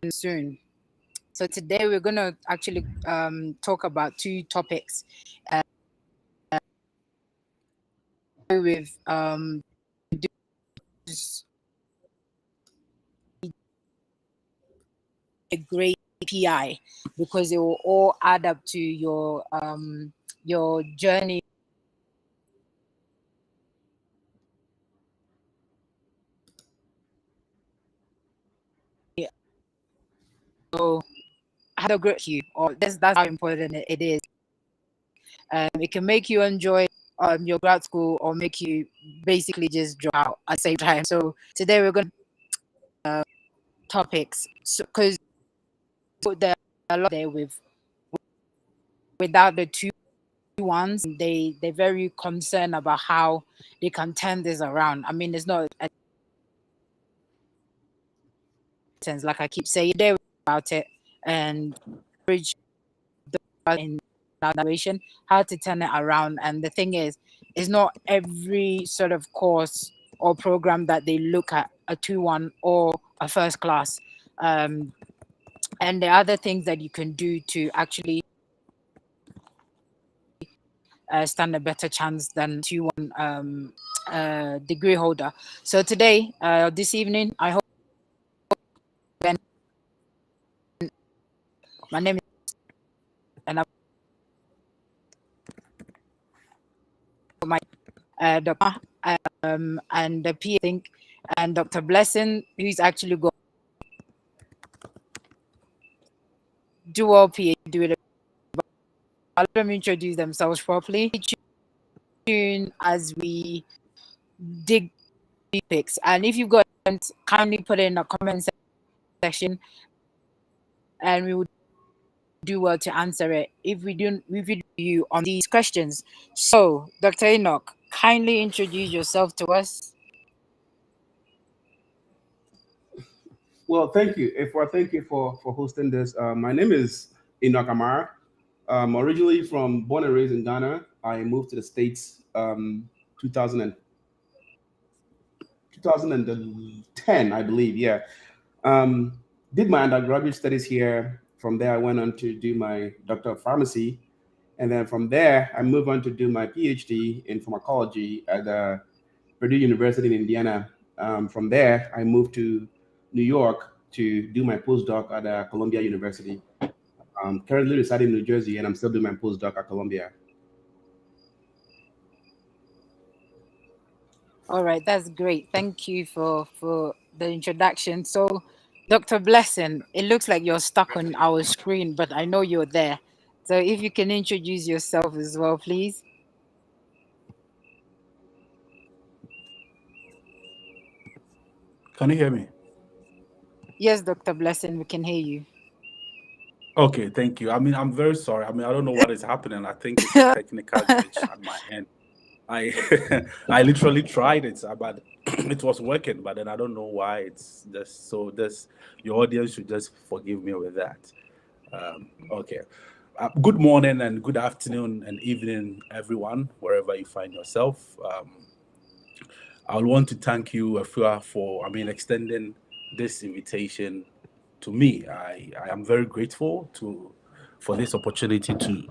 soon. So today we're going to actually talk about two topics with a great PI, because it will all add up to your journey. So how to great you, or that's how important it is. It can make you enjoy your grad school, or make you basically just drop out at the same time. So today we're going to topics, because there are a lot there without the two ones. They're very concerned about how they can turn this around. I mean, it's not a sense, like I keep saying there about it, and bridge in evaluation, how to turn it around. And the thing is, it's not every sort of course or program that they look at a 2-1 or a first class. And the other things that you can do to actually stand a better chance than 2-1 degree holder. So today, this evening, I hope. My name is, and my Dwumah, and the PA, I think, and Dr. Blessing, who's actually going to do all PA, do it. Let them introduce themselves properly. Tune as we dig topics, and if you've got, kindly put it in the comment section, and we would do well to answer it if we do review you on these questions. So, Dr. Enoch, kindly introduce yourself to us. Well, thank you. Thank you for hosting this. My name is Enoch Amarh. Originally born and raised in Ghana. I moved to the States 2000 2010, I believe. Yeah. Did my undergraduate studies here. From there, I went on to do my Doctor of Pharmacy. And then from there, I moved on to do my PhD in pharmacology at Purdue University in Indiana. From there, I moved to New York to do my postdoc at Columbia University. I'm currently residing in New Jersey, and I'm still doing my postdoc at Columbia. All right, that's great. Thank you for the introduction. So, Dr. Blessing, it looks like you're stuck on our screen, but I know you're there. So if you can introduce yourself as well, please. Can you hear me? Yes, Dr. Blessing, we can hear you. Okay, thank you. I mean, I'm very sorry. I mean, I don't know what is happening. I think it's a technical glitch on my end. I I literally tried it, but it was working. But then I don't know why it's just so. This your audience should just forgive me with that. Okay. Good morning and good afternoon and evening, everyone, wherever you find yourself. I want to thank you, Afua, for extending this invitation to me. I am very grateful for this opportunity to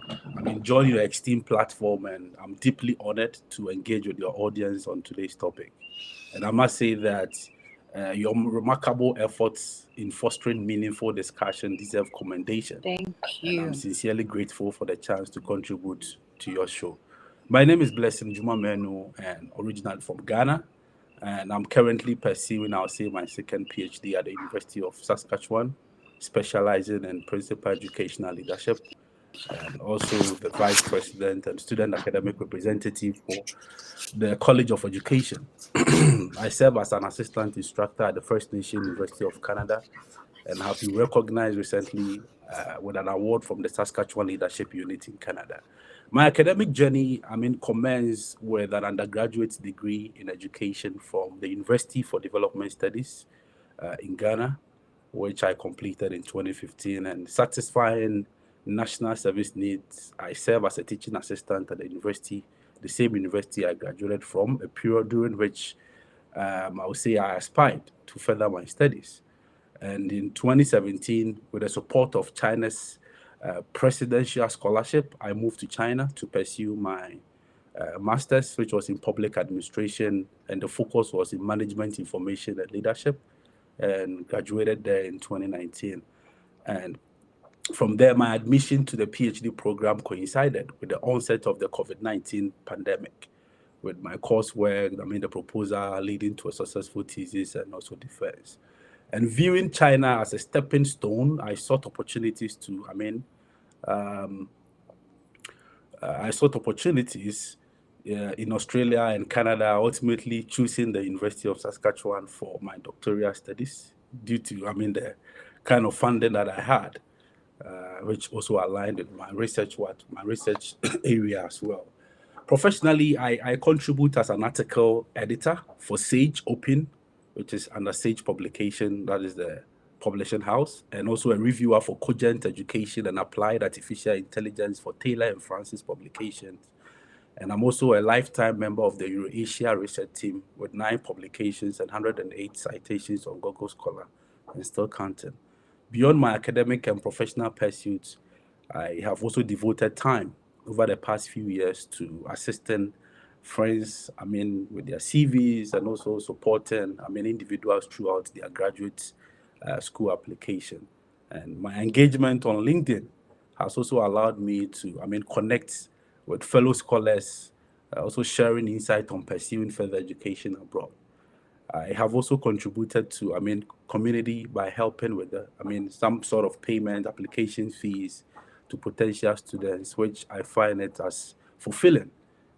join your esteemed platform, and I'm deeply honored to engage with your audience on today's topic. And I must say that your remarkable efforts in fostering meaningful discussion deserve commendation. Thank you. And I'm sincerely grateful for the chance to contribute to your show. My name is Blessing Manu, and originally from Ghana. And I'm currently pursuing, I'll say, my second PhD at the University of Saskatchewan, specializing in principal educational leadership, and also the vice president and student academic representative for the College of Education. I serve as an assistant instructor at the First Nation University of Canada, and have been recognized recently with an award from the Saskatchewan Leadership Unit in Canada. My academic journey, commenced with an undergraduate degree in education from the University for Development Studies in Ghana, which I completed in 2015. And satisfying national service needs, I serve as a teaching assistant at the university, the same university I graduated from, a period during which I would say I aspired to further my studies. And in 2017, with the support of China's presidential scholarship, I moved to China to pursue my master's, which was in public administration, and the focus was in management information and leadership, and graduated there in 2019. And from there, my admission to the PhD program coincided with the onset of the COVID-19 pandemic, with my coursework, the proposal leading to a successful thesis and also defense. And viewing China as a stepping stone, I sought opportunities in Australia and Canada, ultimately choosing the University of Saskatchewan for my doctoral studies due to, the kind of funding that I had, which also aligned with my research area as well. Professionally, I contribute as an article editor for Sage Open, which is under Sage Publication, that is the publishing house, and also a reviewer for Cogent Education and Applied Artificial Intelligence for Taylor and Francis Publications. And I'm also a lifetime member of the Eurasia Research Team with 9 publications and 108 citations on Google Scholar, and still counting. Beyond my academic and professional pursuits, I have also devoted time over the past few years to assisting friends, with their CVs, and also supporting, individuals throughout their graduate school application. And my engagement on LinkedIn has also allowed me to, connect with fellow scholars, also sharing insight on pursuing further education abroad. I have also contributed to, community by helping with some sort of payment, application fees to potential students, which I find it as fulfilling,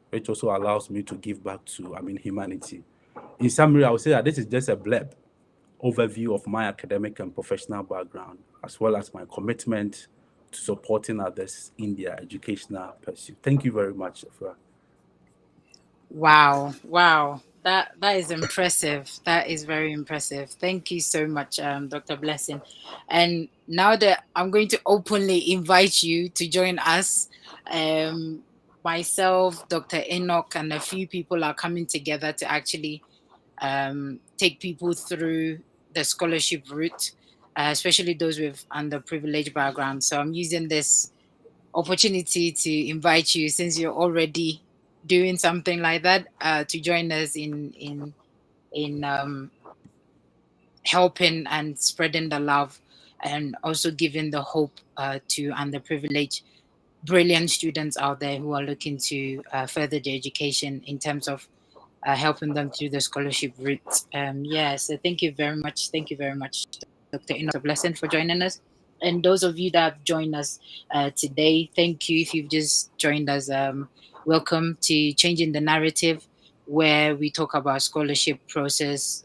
which also allows me to give back to, humanity. In summary, I would say that this is just a blurb overview of my academic and professional background, as well as my commitment to supporting others in their educational pursuit. Thank you very much, Afra. Wow. That is impressive. That is very impressive. Thank you so much, Dr. Blessing. And now that I'm going to openly invite you to join us, myself, Dr. Enoch, and a few people are coming together to actually take people through the scholarship route, especially those with underprivileged backgrounds. So I'm using this opportunity to invite you, since you're already doing something like that, to join us in helping and spreading the love, and also giving the hope to underprivileged brilliant students out there who are looking to further their education in terms of helping them through the scholarship route. So thank you very much. Thank you very much, Dr. Enoch Blessing, for joining us. And those of you that have joined us today, thank you. If you've just joined us, welcome to Changing the Narrative, where we talk about scholarship process.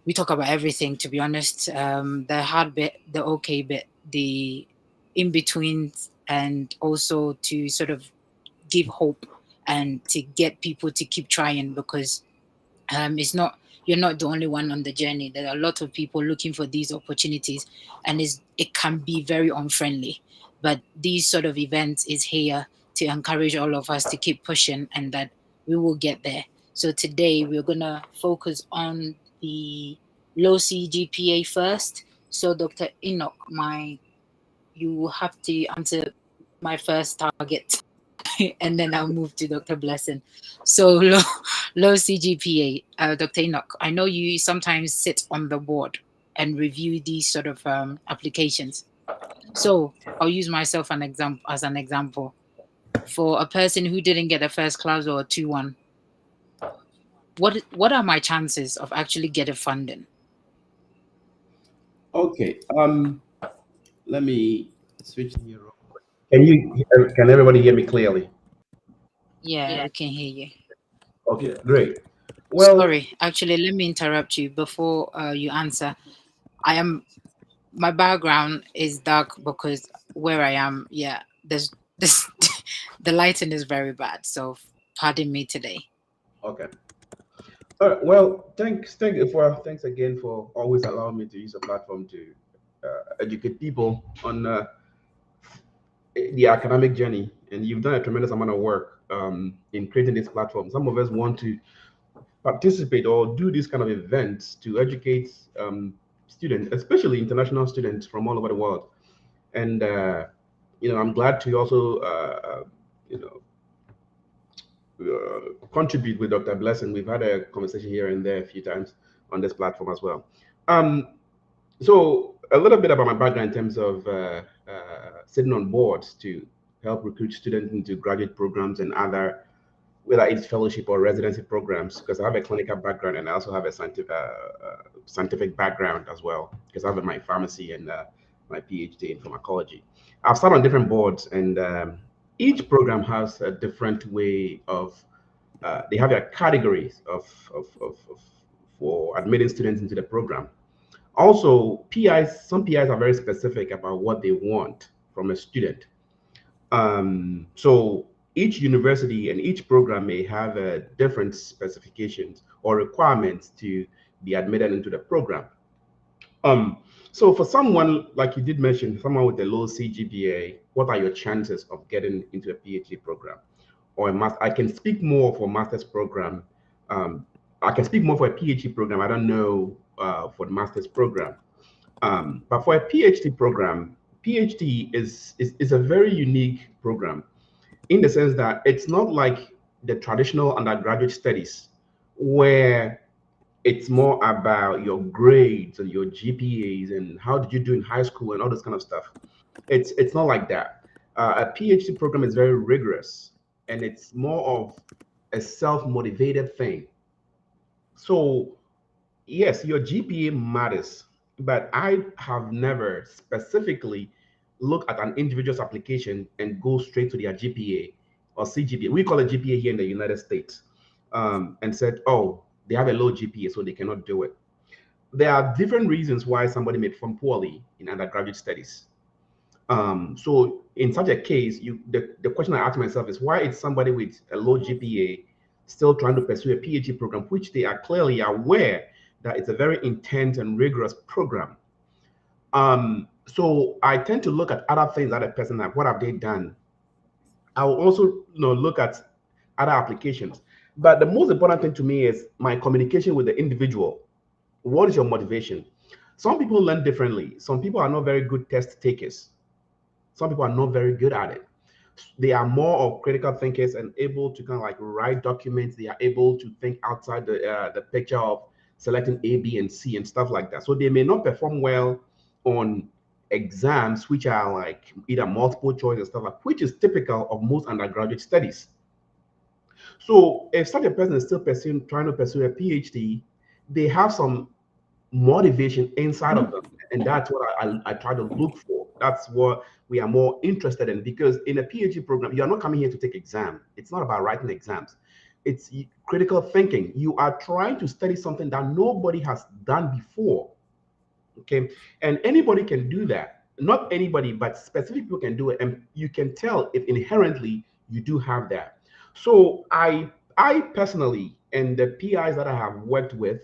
We talk about everything, to be honest. The hard bit, the okay bit, the in between, and also to sort of give hope and to get people to keep trying, because you're not the only one on the journey. There are a lot of people looking for these opportunities, and it can be very unfriendly. But these sort of events is here to encourage all of us to keep pushing, and that we will get there. So today we're gonna focus on the low CGPA first. So Dr. Enoch, you will have to answer my first target and then I'll move to Dr. Blessing. So low CGPA, Dr. Enoch, I know you sometimes sit on the board and review these sort of applications. So I'll use myself as an example. For a person who didn't get a first class or a 2-1, what are my chances of actually getting funding? Okay. Let me switch here. Can everybody hear me clearly? Yeah, we can hear you. Okay, great. Well, sorry, actually, let me interrupt you before you answer. My background is dark because where I am, there's this the lighting is very bad, so pardon me today. okay. All right. Well, thanks again for always allowing me to use a platform to educate people on the academic journey. And you've done a tremendous amount of work in creating this platform. Some of us want to participate or do this kind of events to educate students, especially international students from all over the world. And I'm glad to also you know contribute with Dr. Blessing. We've had a conversation here and there a few times on this platform as well. Um, so a little bit about my background in terms of sitting on boards to help recruit students into graduate programs and other, whether it's fellowship or residency programs, because I have a clinical background and I also have a scientific background as well, because I have my pharmacy and my PhD in pharmacology. I've sat on different boards, and each program has a different way of, they have their categories of for admitting students into the program. Also, some PIs are very specific about what they want from a student. So each university and each program may have different specifications or requirements to be admitted into the program. Um, so for someone, like you did mention, someone with a low CGPA, what are your chances of getting into a PhD program or a master? I can speak more for master's program. Um, I can speak more for a PhD program. I don't know for the master's program. But for a PhD program, PhD is a very unique program in the sense that it's not like the traditional undergraduate studies where it's more about your grades and your GPAs and how did you do in high school and all this kind of stuff. It's not like that. A PhD program is very rigorous and it's more of a self-motivated thing. So yes, your GPA matters, but I have never specifically looked at an individual's application and go straight to their GPA or CGPA. We call it GPA here in the United States, and said, oh, they have a low GPA, so they cannot do it. There are different reasons why somebody may perform poorly in undergraduate studies. So in such a case, the question I ask myself is why is somebody with a low GPA still trying to pursue a PhD program, which they are clearly aware that it's a very intense and rigorous program. So I tend to look at other things that a person have. What have they done? I will also look at other applications. But the most important thing to me is my communication with the individual. What is your motivation? Some people learn differently. Some people are not very good test takers. Some people are not very good at it. They are more of critical thinkers and able to kind of like write documents. They are able to think outside the picture of selecting A, B, and C and stuff like that. So they may not perform well on exams, which are like either multiple choice and stuff like, which is typical of most undergraduate studies. So if such a person is still trying to pursue a PhD, they have some motivation inside of them, and that's what I try to look for. That's what we are more interested in, because in a PhD program, you are not coming here to take exam. It's not about writing exams. It's critical thinking. You are trying to study something that nobody has done before. Okay, and anybody can do that. Not anybody, but specific people can do it, and you can tell if inherently you do have that. So I personally, and the PIs that I have worked with,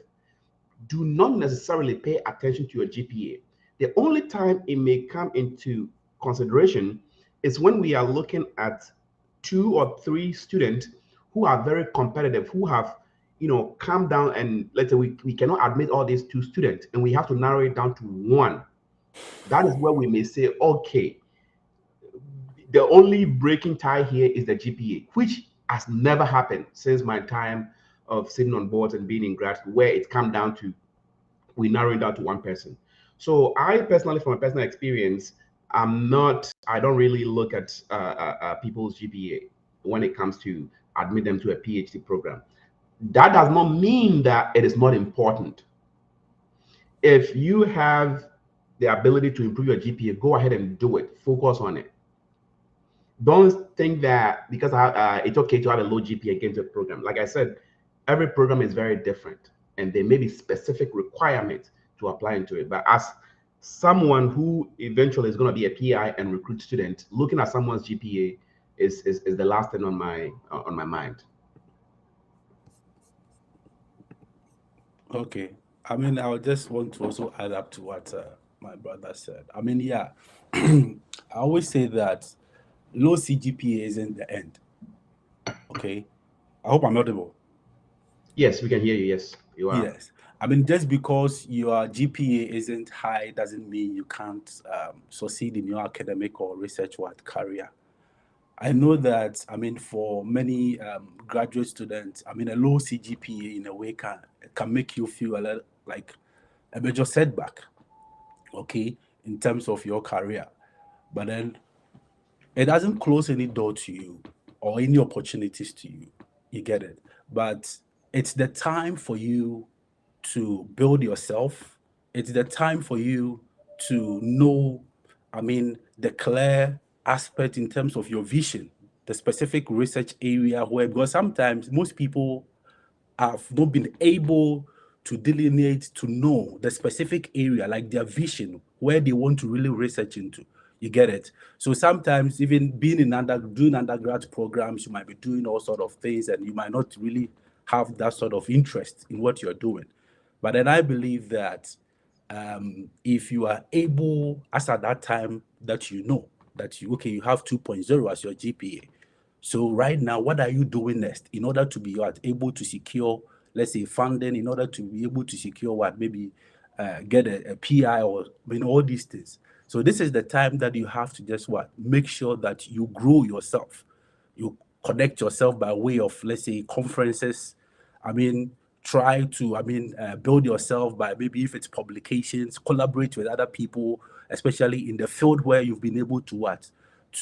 do not necessarily pay attention to your GPA. The only time it may come into consideration is when we are looking at 2 or 3 students who are very competitive, who have, come down, and let's say we cannot admit all these 2 students and we have to narrow it down to 1. That is where we may say, okay, the only breaking tie here is the GPA, which has never happened since my time of sitting on boards and being in grad school, where it come down to we narrow it down to 1 person. So I personally, from a personal experience, I don't really look at people's GPA when it comes to admit them to a PhD program. That does not mean that it is not important. If you have the ability to improve your GPA, go ahead and do it. Focus on it. Don't think that because it's okay to have a low GPA against a program. Like I said, every program is very different, and there may be specific requirements to apply into it. But as someone who eventually is going to be a PI and recruit students, looking at someone's GPA is the last thing on my mind. Okay. I mean, I would just want to also add up to what my brother said. I mean, yeah, I always say that low CGPA isn't the end. Okay. I hope I'm audible. Yes, we can hear you. Yes, you are. Yes. I mean, just because your GPA isn't high doesn't mean you can't succeed in your academic or research what career. I know that, I mean, for many graduate students, I mean, a low CGPA in a way can make you feel a little like a major setback, okay, in terms of your career. But then it doesn't close any door to you or any opportunities to you. You get it? But it's the time for you to build yourself. It's the time for you to know, I mean, the clear aspect in terms of your vision, the specific research area where, because sometimes most people have not been able to delineate to know the specific area, like their vision, where they want to really research into. You get it? So sometimes even being in doing undergrad programs, you might be doing all sort of things and you might not really have that sort of interest in what you're doing. But then I believe that if you are able, as at that time that you know that you have 2.0 as your GPA, so right now, what are you doing next in order to be able to secure, let's say, funding, in order to be able to secure what, maybe get a PI or, I mean, all these things. So this is the time that you have to just make sure that you grow yourself. You connect yourself by way of, let's say, conferences. I mean, try to, build yourself by, maybe if it's publications, collaborate with other people, especially in the field where you've been able to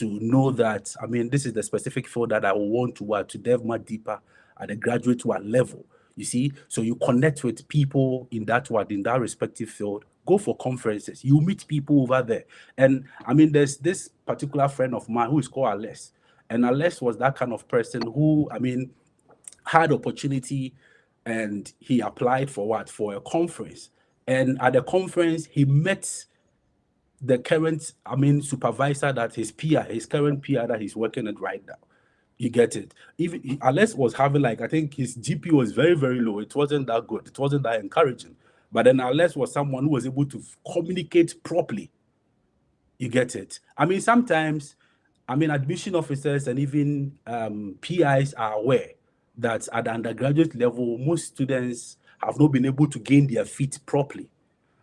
know that, I mean, this is the specific field that I want to delve much deeper at the graduate level. You see, so you connect with people in that in that respective field. Go for conferences. You meet people over there, and I mean, there's this particular friend of mine who is called Alex, and Alex was that kind of person who, I mean, had opportunity, and he applied for a conference, and at the conference he met the current, I mean, supervisor, that his current peer that he's working at right now. You get it? Even Alex was having, like, I think his GP was very, very low. It wasn't that good. It wasn't that encouraging. But then Alex was someone who was able to communicate properly. You get it? I mean, sometimes, I mean, admission officers and even PIs are aware that at the undergraduate level, most students have not been able to gain their feet properly.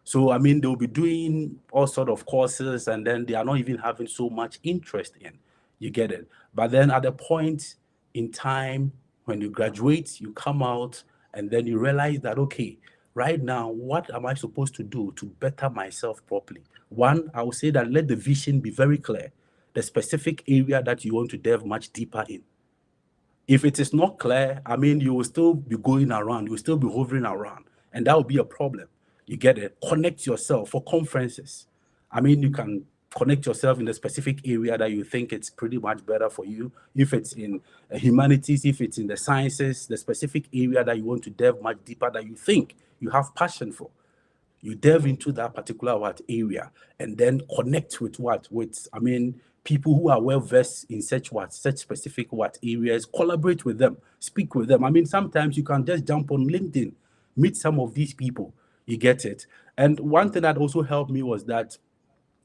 So, I mean, they'll be doing all sort of courses and then they are not even having so much interest in. You get it? But then at a point in time when you graduate, you come out and then you realize that, okay, right now, what am I supposed to do to better myself properly? One, I will say that let the vision be very clear, the specific area that you want to delve much deeper in. If it is not clear, I mean, you will still be going around, you will still be hovering around, and that will be a problem. You get it? Connect yourself for conferences. I mean, you can connect yourself in a specific area that you think it's pretty much better for you. If it's in humanities, if it's in the sciences, the specific area that you want to delve much deeper, that you think you have passion for, you delve into that particular area and then connect with I mean, people who are well versed in such specific areas. Collaborate with them, speak with them. I mean, sometimes you can just jump on LinkedIn, meet some of these people. You get it? And one thing that also helped me was that,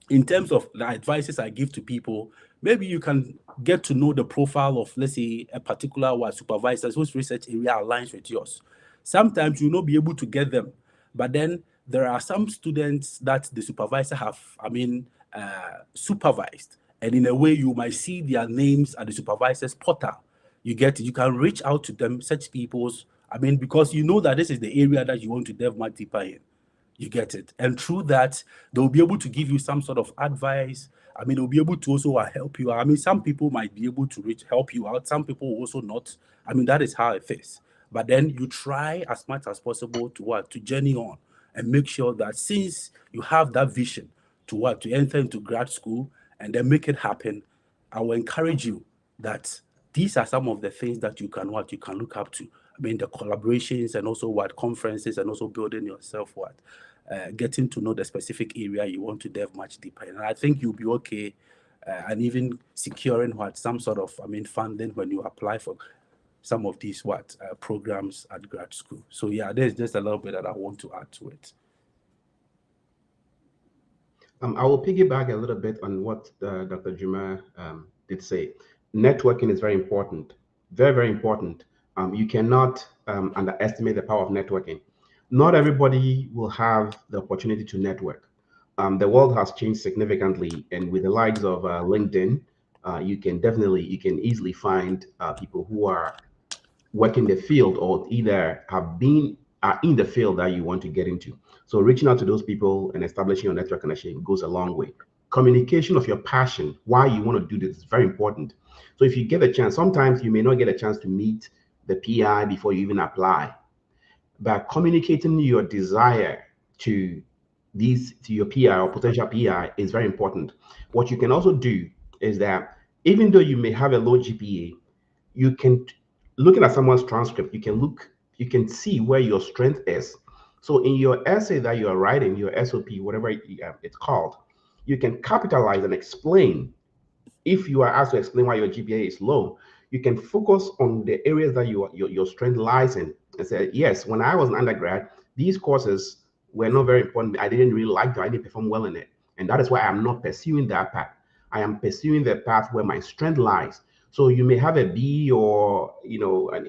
in terms of the advices I give to people, maybe you can get to know the profile of, let's say, a particular supervisor whose research area aligns with yours. Sometimes you'll not be able to get them, but then there are some students that the supervisor have, supervised, and in a way you might see their names at the supervisor's portal. You get it? You can reach out to them, such people's, I mean, because you know that this is the area that you want to delve much deeper in. You get it? And through that, they'll be able to give you some sort of advice. I mean, they'll be able to also help you. I mean, some people might be able to help you out. Some people will also not. I mean, that is how it is. But then you try as much as possible to journey on and make sure that, since you have that vision to enter into grad school and then make it happen, I will encourage you that these are some of the things that you can look up to. I mean, the collaborations and also conferences, and also building yourself getting to know the specific area you want to delve much deeper in. And I think you'll be okay, and even securing some sort of, I mean, funding when you apply for some of these programs at grad school. So yeah, there's just a little bit that I want to add to it. I will piggyback a little bit on what Dr. Dwumah did say. Networking is very important, very, very important. You cannot underestimate the power of networking. Not everybody will have the opportunity to network. The world has changed significantly, and with the likes of LinkedIn, you can easily find people who are work in the field or either have been are in the field that you want to get into. So reaching out to those people and establishing your network connection goes a long way. Communication of your passion, why you want to do this, is very important. So if you get a chance, sometimes you may not get a chance to meet the PI before you even apply, but communicating your desire to to your PI or potential PI is very important. What you can also do is that even though you may have a low GPA, you can, looking at someone's transcript, you can see where your strength is. So in your essay that you are writing, your SOP, whatever it's called, you can capitalize and explain. If you are asked to explain why your GPA is low, you can focus on the areas that your strength lies in and say, yes, when I was an undergrad, these courses were not very important. I didn't really like them. I didn't perform well in it. And that is why I'm not pursuing that path. I am pursuing the path where my strength lies. So you may have a B or an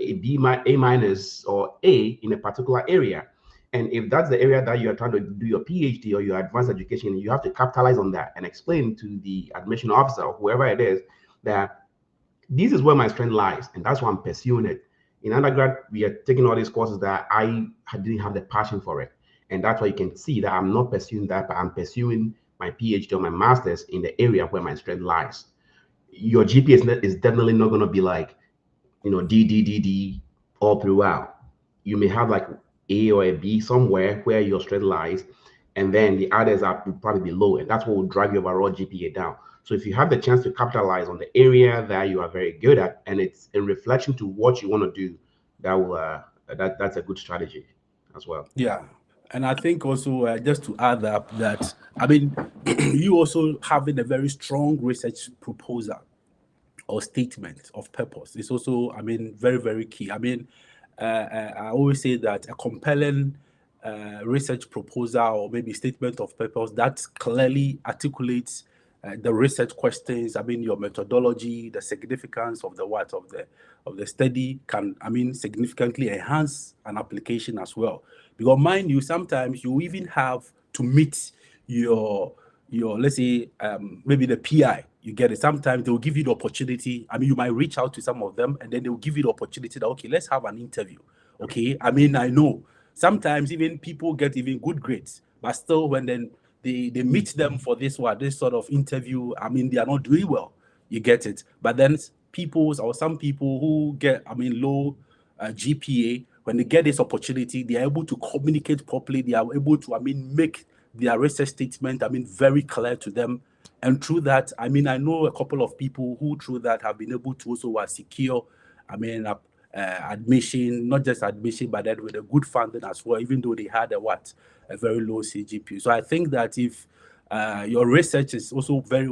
A minus or A in a particular area. And if that's the area that you're trying to do your PhD or your advanced education, you have to capitalize on that and explain to the admission officer or whoever it is that this is where my strength lies, and that's why I'm pursuing it. In undergrad, we are taking all these courses that I didn't have the passion for it, and that's why you can see that I'm not pursuing that, but I'm pursuing my PhD or my master's in the area where my strength lies. Your GPA is definitely not going to be like D all throughout. You may have like A or a B somewhere where your strength lies, and then the others will probably be low, and that's what will drive your overall GPA down. So if you have the chance to capitalize on the area that you are very good at, and it's in reflection to what you want to do, that's a good strategy as well. Yeah. And I think also, just to add that I mean, you also having a very strong research proposal or statement of purpose is also, I mean, very, very key. I mean, I always say that a compelling research proposal or maybe statement of purpose that clearly articulates the research questions, I mean, your methodology, the significance of the what of the study can, I mean, significantly enhance an application as well. Because mind you, sometimes you even have to meet your let's say maybe the PI. You get it. Sometimes they will give you the opportunity. I mean, you might reach out to some of them, and then they will give you the opportunity that, okay, let's have an interview. Okay. I mean, I know sometimes even people get even good grades, but still when then they meet them for this sort of interview, I mean, they are not doing well. You get it. But then some people who get, I mean, low GPA, when they get this opportunity, they are able to communicate properly. They are able to, I mean, make their research statement, I mean, very clear to them. And through that, I mean, I know a couple of people who through that have been able to also secure, I mean, admission, not just admission, but then with a good funding as well, even though they had a very low CGPA. So I think that if your research is also very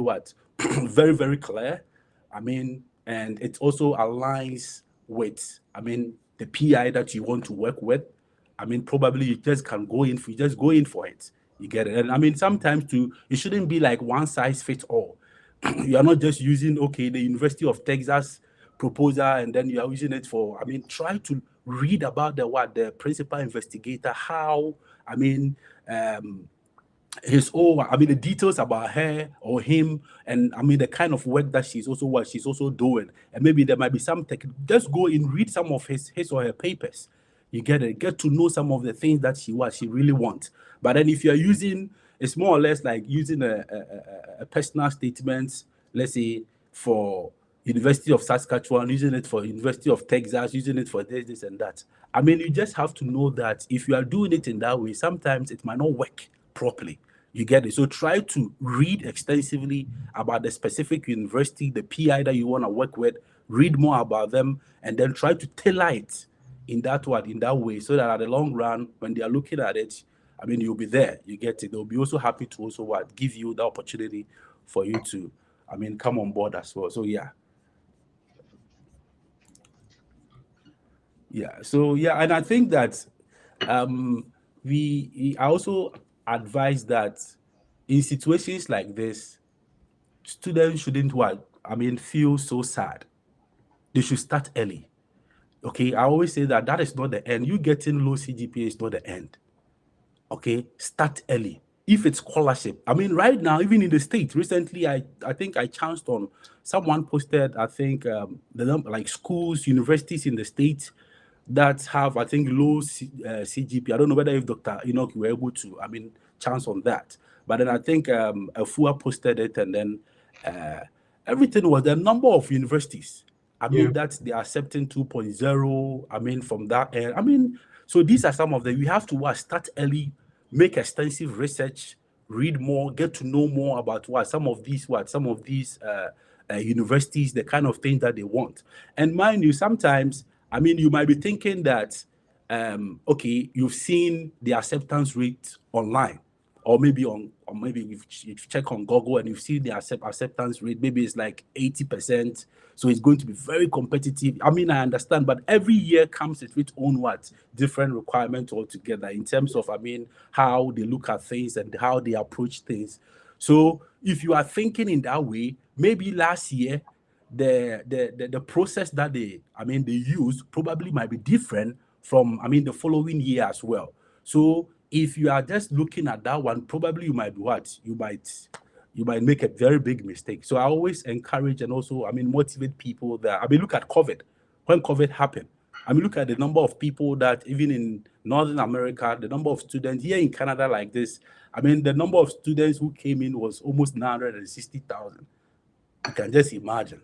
very, very clear, I mean, and it also aligns with, I mean, the PI that you want to work with, I mean, probably you just go in for it. You get it. And I mean, sometimes too, it shouldn't be like one size fits all. You are not just using, okay, the University of Texas proposal, and then you are using it for, I mean, try to read about the principal investigator, how, I mean, the details about her or him, and I mean the kind of work that she's also doing, and maybe there might be some just go and read some of his or her papers. You get to know some of the things that she really wants. But then if you're using, it's more or less like using a personal statement, let's say for University of Saskatchewan, using it for University of Texas, using it for this and that. I mean, you just have to know that if you are doing it in that way, sometimes it might not work properly. You get it. So try to read extensively about the specific university, the PI that you want to work with, read more about them, and then try to tailor it in that way, so that at the long run, when they are looking at it, I mean, you'll be there. You get it. They'll be also happy to also give you the opportunity for you to, I mean, come on board as well. So yeah. Yeah. So yeah, and I think that I also advise that in situations like this, students shouldn't feel so sad. They should start early. Okay, I always say that that is not the end. You getting low CGPA is not the end. Okay, start early. If it's scholarship, I mean, right now, even in the States, recently, I think I chanced on someone posted, I think, the number like schools, universities in the States that have, I think, low CGP. I don't know whether if Dr. Enoch were able to, I mean, chance on that. But then I think Afua posted it, and then uh, everything was the number of universities. I Yeah. mean, that they are accepting 2.0. I mean, from that end. I mean, so these are some of them. We have to start early, make extensive research, read more, get to know more about some of these universities, the kind of things that they want. And mind you, sometimes, I mean, you might be thinking that, okay, you've seen the acceptance rate online, or maybe or maybe you check on Google and you see the acceptance rate. Maybe it's like 80%, so it's going to be very competitive. I mean, I understand, but every year comes with its own different requirements altogether in terms of, I mean, how they look at things and how they approach things. So if you are thinking in that way, maybe last year the process that they use probably might be different from, I mean, the following year as well. So if you are just looking at that one, probably you might be you might make a very big mistake. So I always encourage and also, I mean, motivate people that, I mean, look at COVID. When COVID happened, I mean, look at the number of people that even in Northern America, the number of students here in Canada like this, I mean, the number of students who came in was almost 960,000. You can just imagine.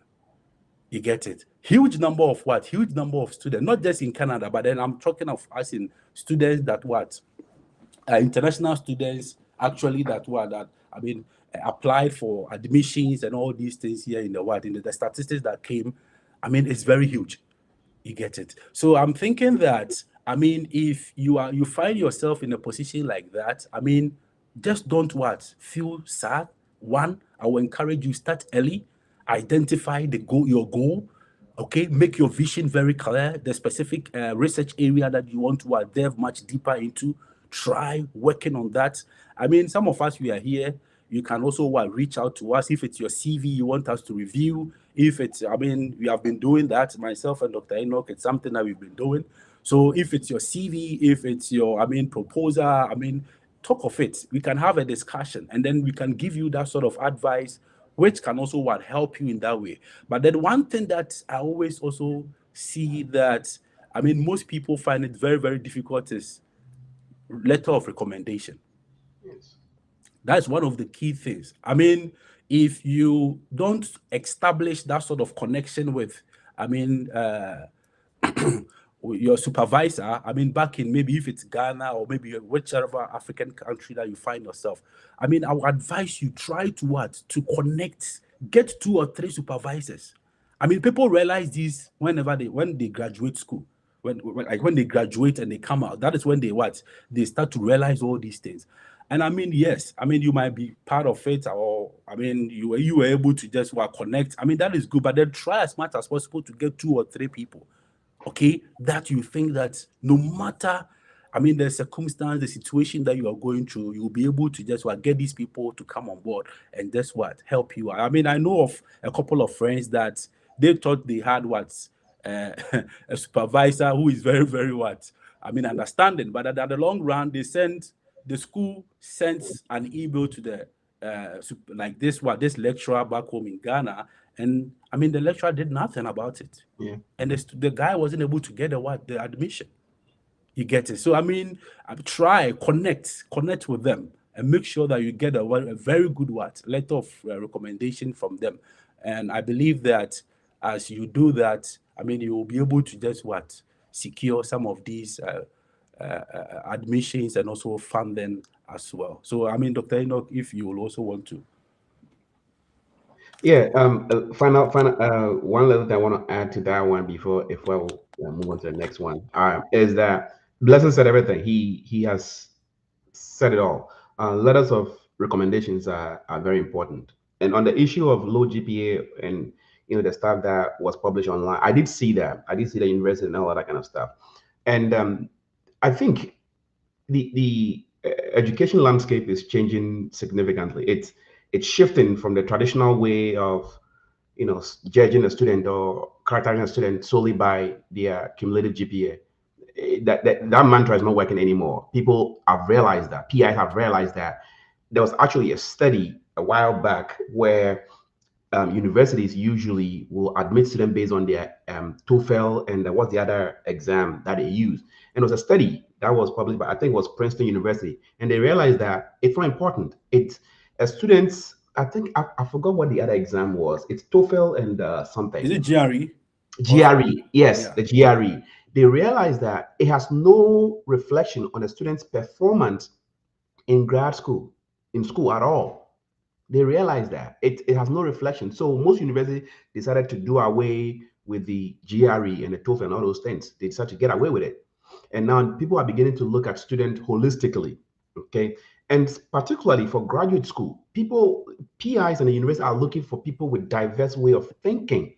You get it? Huge number of Huge number of students, not just in Canada, but then I'm talking of us in students that international students actually that I mean applied for admissions and all these things here in the statistics that came. I mean, it's very huge. You get it? So I'm thinking that, I mean, if you find yourself in a position like that, I mean, just don't feel sad. One, I will encourage you, start early, identify your goal. Okay, make your vision very clear, the specific research area that you want to delve much deeper into. Try working on that. I mean, some of us, we are here. You can also reach out to us if it's your CV you want us to review. If it's, I mean, we have been doing that, myself and Dr. Enoch. It's something that we've been doing. So if it's your CV, if it's your, I mean, proposal, I mean, talk of it. We can have a discussion, and then we can give you that sort of advice, which can also help you in that way. But then one thing that I always also see that, I mean, most people find it very, very difficult is letter of recommendation. Yes. That's one of the key things. I mean, if you don't establish that sort of connection with, I mean, your supervisor, I mean, back in maybe if it's Ghana or maybe whichever African country that you find yourself, I mean, I would advise you try to to connect, get 2 or 3 supervisors. I mean, people realize this when they graduate school, when they graduate and they come out. That is when they start to realize all these things. And I mean, yes, I mean, you might be part of it, or I mean, you were able to just connect. I mean, that is good, but then try as much as possible to get 2 or 3 people, okay, that you think that no matter, I mean, the circumstance, the situation that you are going through, you'll be able to just get these people to come on board and just help you. I mean, I know of a couple of friends that they thought they had a supervisor who is very, very I mean, understanding, but at the long run, the school sends an email to the like this lecturer back home in Ghana, and I mean the lecturer did nothing about it. Yeah. And the guy wasn't able to get the admission. You get it? So I mean, try connect with them and make sure that you get a very good letter of recommendation from them. And I believe that as you do that, I mean, you will be able to just secure some of these admissions and also funding as well. So I mean, Dr. Enoch, if you will also want to. Yeah. Final. One little thing I want to add to that one before if we'll move on to the next one. Is that Blessing said everything. He has said it all. Letters of recommendations are very important. And on the issue of low GPA and the stuff that was published online, I did see that. I did see the university and all that kind of stuff. And I think the education landscape is changing significantly. It's shifting from the traditional way of judging a student or characterizing a student solely by their cumulative GPA. That mantra is not working anymore. People have realized that. PIs have realized that. There was actually a study a while back where universities usually will admit students based on their TOEFL and what's the other exam that they use. And it was a study that was published by, I think it was Princeton University, and they realized that it's not important. It's students. I think I forgot what the other exam was. It's TOEFL and Is something. it GRE? Also, GRE, yes, yeah. the GRE. They realized that it has no reflection on a student's performance in grad school, in school at all. They realized that it has no reflection. So most universities decided to do away with the GRE and the TOEFL and all those things. They decided to get away with it. And now people are beginning to look at students holistically. Okay. And particularly for graduate school, people, PIs and the university are looking for people with diverse way of thinking.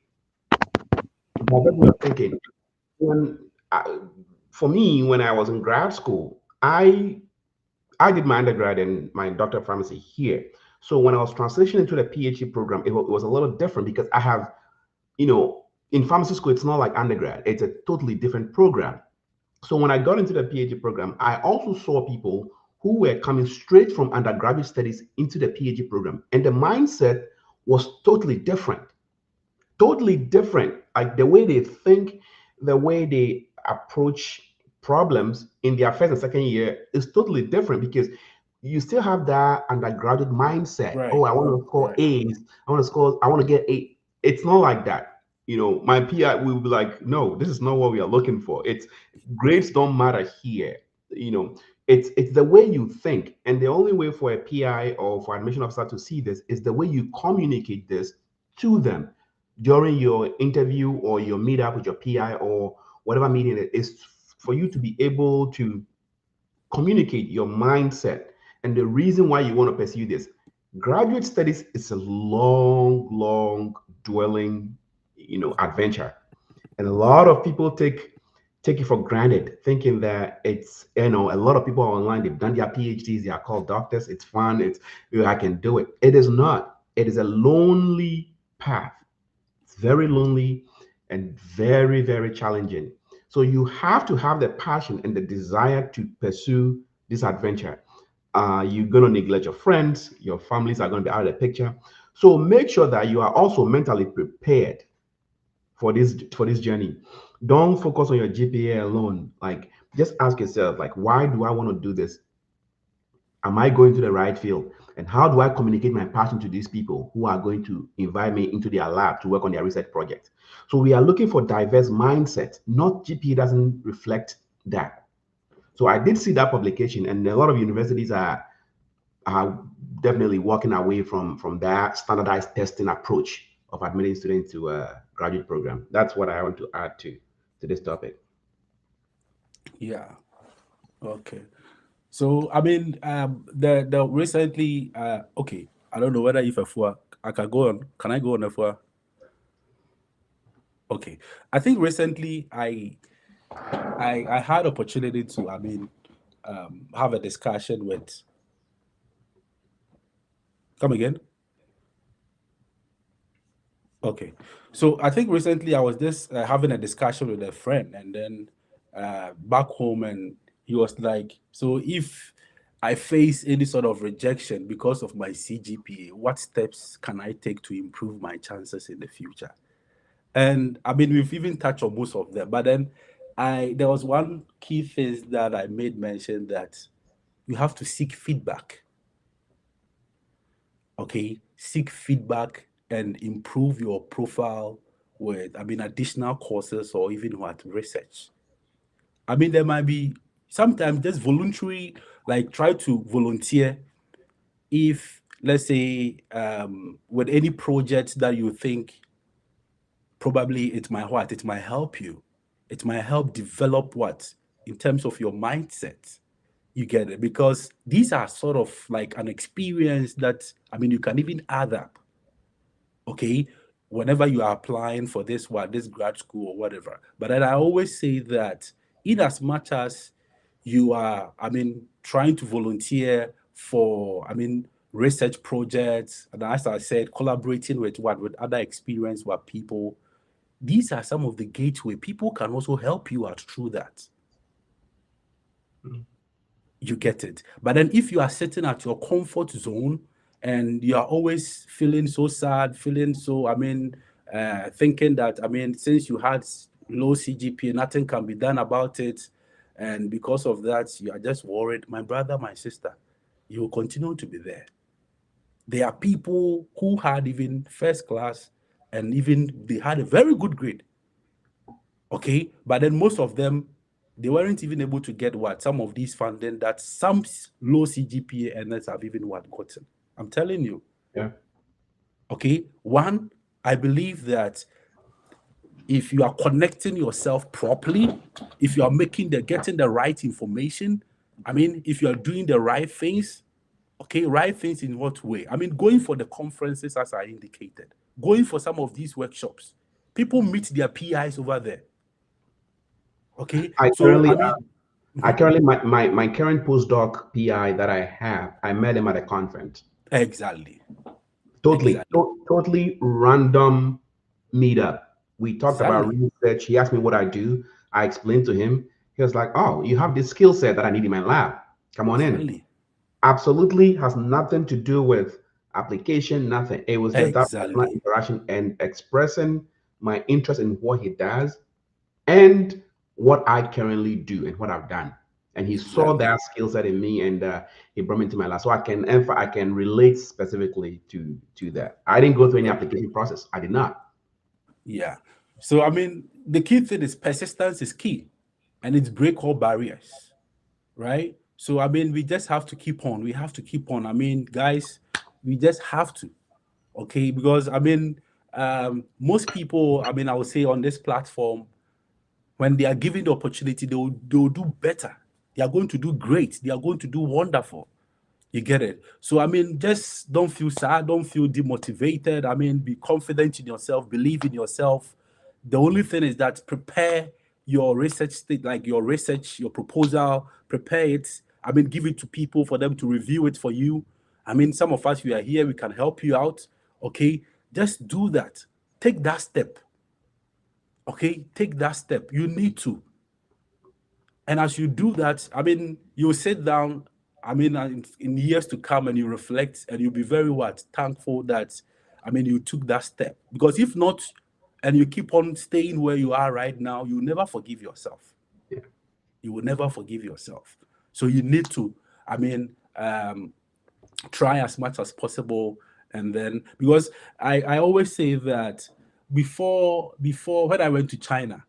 Diverse way of thinking. When I, for me, when I was in grad school, I did my undergrad and my doctor of pharmacy here. So when I was transitioning to the PhD program, it was a little different because I have, in pharmacy school, it's not like undergrad. It's a totally different program. So when I got into the PhD program, I also saw people who were coming straight from undergraduate studies into the PhD program, and the mindset was totally different. Totally different. Like the way they think, the way they approach problems in their first and second year is totally different because you still have that undergraduate mindset. Oh, Right. I want to score Right. A's. I want to get A. It's not like that. My PI will be like, no, this is not what we are looking for. It's grades don't matter here. You know, it's the way you think. And the only way for a PI or for admission officer to see this is the way you communicate this to them during your interview or your meetup with your PI or whatever meeting it is, for you to be able to communicate your mindset and the reason why you want to pursue this. Graduate studies is a long, long dwelling, adventure. And a lot of people take it for granted, thinking that it's, a lot of people are online, they've done their PhDs, they are called doctors, it's fun, I can do it. It is not. It is a lonely path. It's very lonely and very, very challenging. So you have to have the passion and the desire to pursue this adventure. You're going to neglect your friends, your families are going to be out of the picture. So make sure that you are also mentally prepared for this journey. Don't focus on your GPA alone. Like, just ask yourself, like, why do I want to do this? Am I going to the right field? And how do I communicate my passion to these people who are going to invite me into their lab to work on their research project? So we are looking for diverse mindset. Not GPA doesn't reflect that. So I did see that publication, and a lot of universities are definitely walking away from that standardized testing approach of admitting students to a graduate program. That's what I want to add to this topic. Yeah. Okay. So I mean, the recently, okay, I don't know whether if I can go on. Can I go on Afua? Okay. I think recently I had opportunity to, I mean, have a discussion with. Come again? Okay. So I think recently I was just having a discussion with a friend, and then back home, and he was like, "So if I face any sort of rejection because of my CGPA, what steps can I take to improve my chances in the future?" And I mean, we've even touched on most of them, but then there was one key thing that I made mention that you have to seek feedback. Okay, seek feedback and improve your profile with, I mean, additional courses or even what research. I mean, there might be sometimes just voluntary, like try to volunteer if, let's say, with any project that you think probably it might help you. It might help develop what in terms of your mindset. You get it? Because these are sort of like an experience that, I mean, you can even add up, okay, whenever you are applying for this grad school or whatever. But then I always say that in as much as you are, I mean, trying to volunteer for, I mean, research projects, and as I said, collaborating with other experienced people. These are some of the gateway. People can also help you out through that. You get it. But then if you are sitting at your comfort zone and you are always feeling so sad, feeling so, thinking that, since you had low CGPA, nothing can be done about it. And because of that, you are just worried. My brother, my sister, you will continue to be there. There are people who had even first class and even they had a very good grade. Okay, but then most of them, they weren't even able to get some of these funding that some low CGPA earners have even gotten. I'm telling you. Yeah. Okay, one, I believe that if you are connecting yourself properly, if you are getting the right information, if you are doing the right things, okay, right things in what way? Going for the conferences as I indicated, going for some of these workshops. People meet their PIs over there. Okay, I so currently my current postdoc PI that I have, I met him at a conference. Exactly. Totally random meetup. We talked about Exactly. research. He asked me what I do. I explained to him. He was like, "Oh, you have this skill set that I need in my lab. Come on in." Exactly. Absolutely has nothing to do with application, nothing. It was just that personal Exactly. interaction and expressing my interest in what he does and what I currently do and what I've done. And he saw Exactly. that skill set in me, and he brought me into my lab. So I can relate specifically to that. I didn't go through any application process. I did not. Yeah. So the key thing is persistence is key, and it's break all barriers, right? So we just have to keep on. We have to keep on. Guys, we just have to, okay? Because most people, I would say on this platform, when they are given the opportunity, they'll do better. They are going to do great. They are going to do wonderful. You get it? So just don't feel sad, don't feel demotivated. Be confident in yourself, believe in yourself. The only thing is that prepare your research state, like your research, your proposal, prepare it. Give it to people for them to review it for you. Some of us, we are here, we can help you out. Okay, just do that. Take that step. Okay, take that step. You need to. And as you do that, you sit down, in years to come and you reflect and you'll be very thankful that, you took that step. Because if not, and you keep on staying where you are right now, you'll never forgive yourself. Yeah. You will never forgive yourself. So you need to, try as much as possible. And then, because I always say that before when I went to China,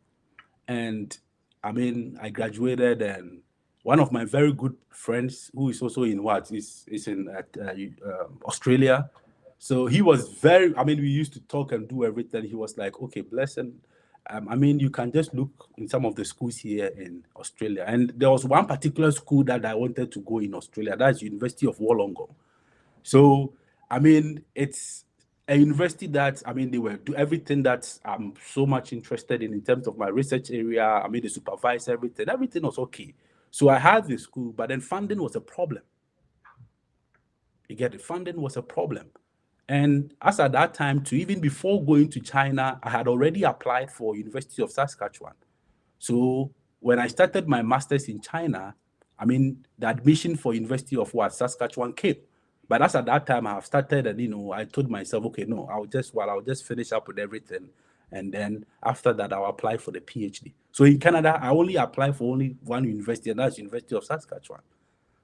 and I graduated, and one of my very good friends who is also in Australia. So he was very, we used to talk and do everything. He was like, okay, Blessing, you can just look in some of the schools here in Australia. And there was one particular school that I wanted to go in Australia. That's University of Wollongong. So, it's a university that, they will do everything that I'm so much interested in terms of my research area. They supervise everything. Everything was okay. So I had the school, but then funding was a problem. You get it? Funding was a problem. And as at that time, too, even before going to China, I had already applied for University of Saskatchewan. So when I started my master's in China, the admission for University of Saskatchewan came. But as at that time, I have started, and I told myself, okay, no, I'll just finish up with everything, and then after that, I'll apply for the PhD. So in Canada, I only applied for only one university, and that's University of Saskatchewan.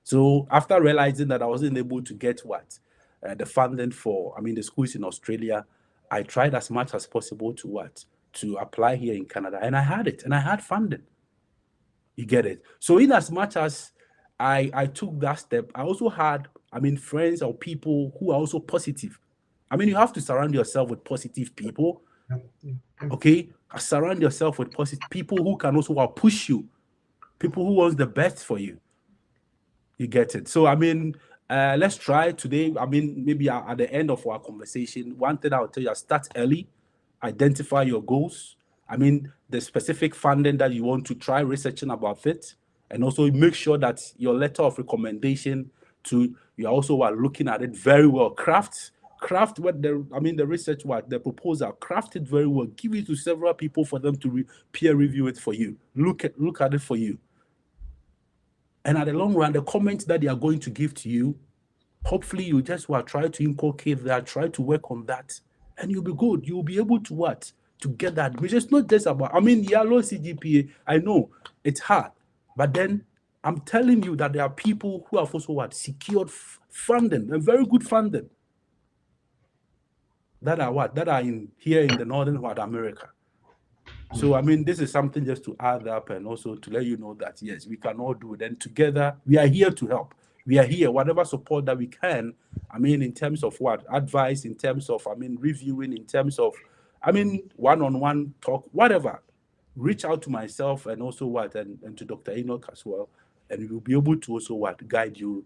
So after realizing that I wasn't able to get the funding for, the schools in Australia, I tried as much as possible to apply here in Canada, and I had it, and I had funding. You get it? So in as much as I took that step, I also had, friends or people who are also positive. You have to surround yourself with positive people. Okay? Surround yourself with positive people who can also push you, people who want the best for you. You get it? So, let's try today. Maybe at the end of our conversation, one thing I'll tell you, start early, identify your goals. The specific funding that you want to try researching about it, and also make sure that your letter of recommendation Two, you are also looking at it very well. Craft what the research, what the proposal, craft it very well, give it to several people for them to peer review it for you, look at it for you. And at the long run, the comments that they are going to give to you, hopefully you just try to inculcate that, try to work on that, and you'll be good. You'll be able to to get that admission. It's not just about, low CGPA, I know it's hard, but then I'm telling you that there are people who have also secured funding, and very good funding, that are in here in the northern America. So this is something just to add up, and also to let you know that yes, we can all do it, and together we are here to help. We are here, whatever support that we can. In terms of advice, in terms of reviewing, in terms of one-on-one talk, whatever. Reach out to myself, and also and to Dr. Enoch as well, and we will be able to also guide you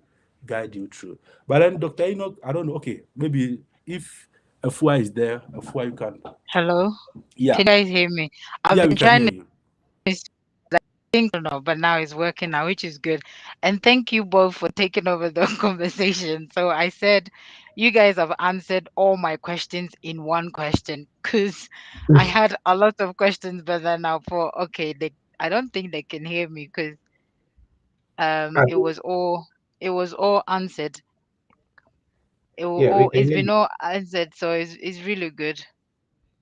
through. But then Dr. Enoch, I don't know. Okay, maybe if Afua is there, Afua, you can. Hello? Yeah. Can you guys hear me? I've Yeah, we been can trying hear to you. think, I don't know, but now it's working now, which is good. And thank you both for taking over the conversation. So I said, you guys have answered all my questions in one question, because I had a lot of questions, but then now okay, I don't think they can hear me, because I it think, was all answered. yeah, we can It's hear been you. all answered, so it's really good.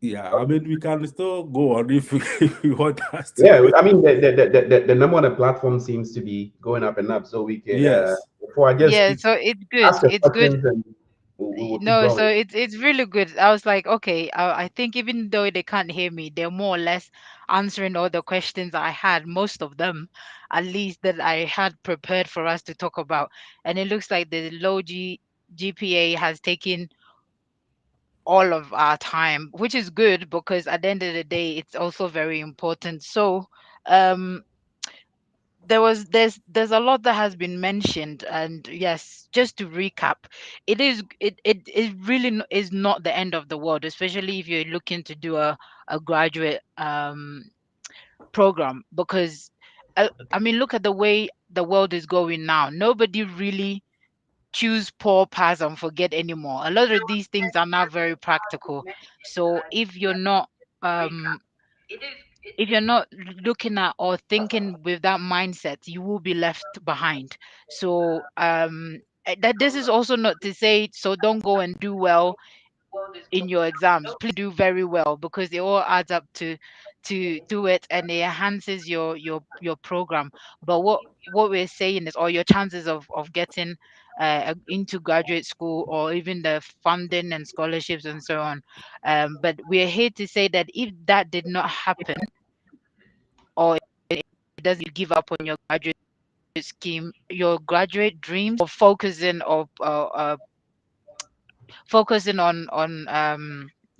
Yeah, we can still go on if if you want us to. Yeah, I mean the number on the platform seems to be going up and up, so we can Yes. before I just Yeah, keep so it's good. ask the It's good. questions and we will keep No, going. so it's really good. I was like, okay, I think even though they can't hear me, they're more or less answering all the questions I had, most of them, at least that I had prepared for us to talk about. And it looks like the GPA has taken all of our time, which is good, because at the end of the day, it's also very important. So, um, there's a lot that has been mentioned, and yes, just to recap, it really is not the end of the world, especially if you're looking to do a graduate program, because look at the way the world is going now. Nobody really choose poor paths and forget anymore. A lot of these things are now very practical. So um if you're not looking at or thinking with that mindset, you will be left behind. So that this is also not to say, so don't go and do well in your exams. Please do very well, because it all adds up to do it, and it enhances your program. But what we're saying is, or your chances of getting into graduate school, or even the funding and scholarships and so on. But we're here to say that if that did not happen, or it doesn't, you give up on your graduate scheme, your graduate dreams, or focusing on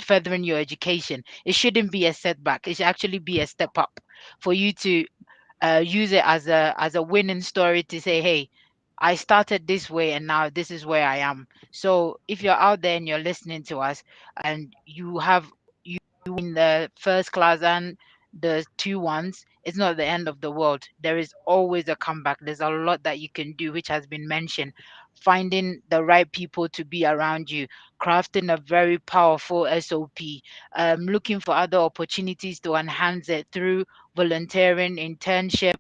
furthering your education, it shouldn't be a setback. It should actually be a step up for you to use it as a winning story, to say, hey, I started this way and now this is where I am. So if you're out there and you're listening to us, and you in the first class and the two ones, it's not the end of the world. There is always a comeback. There's a lot that you can do, which has been mentioned. Finding the right people to be around you, crafting a very powerful SOP, looking for other opportunities to enhance it through volunteering, internship,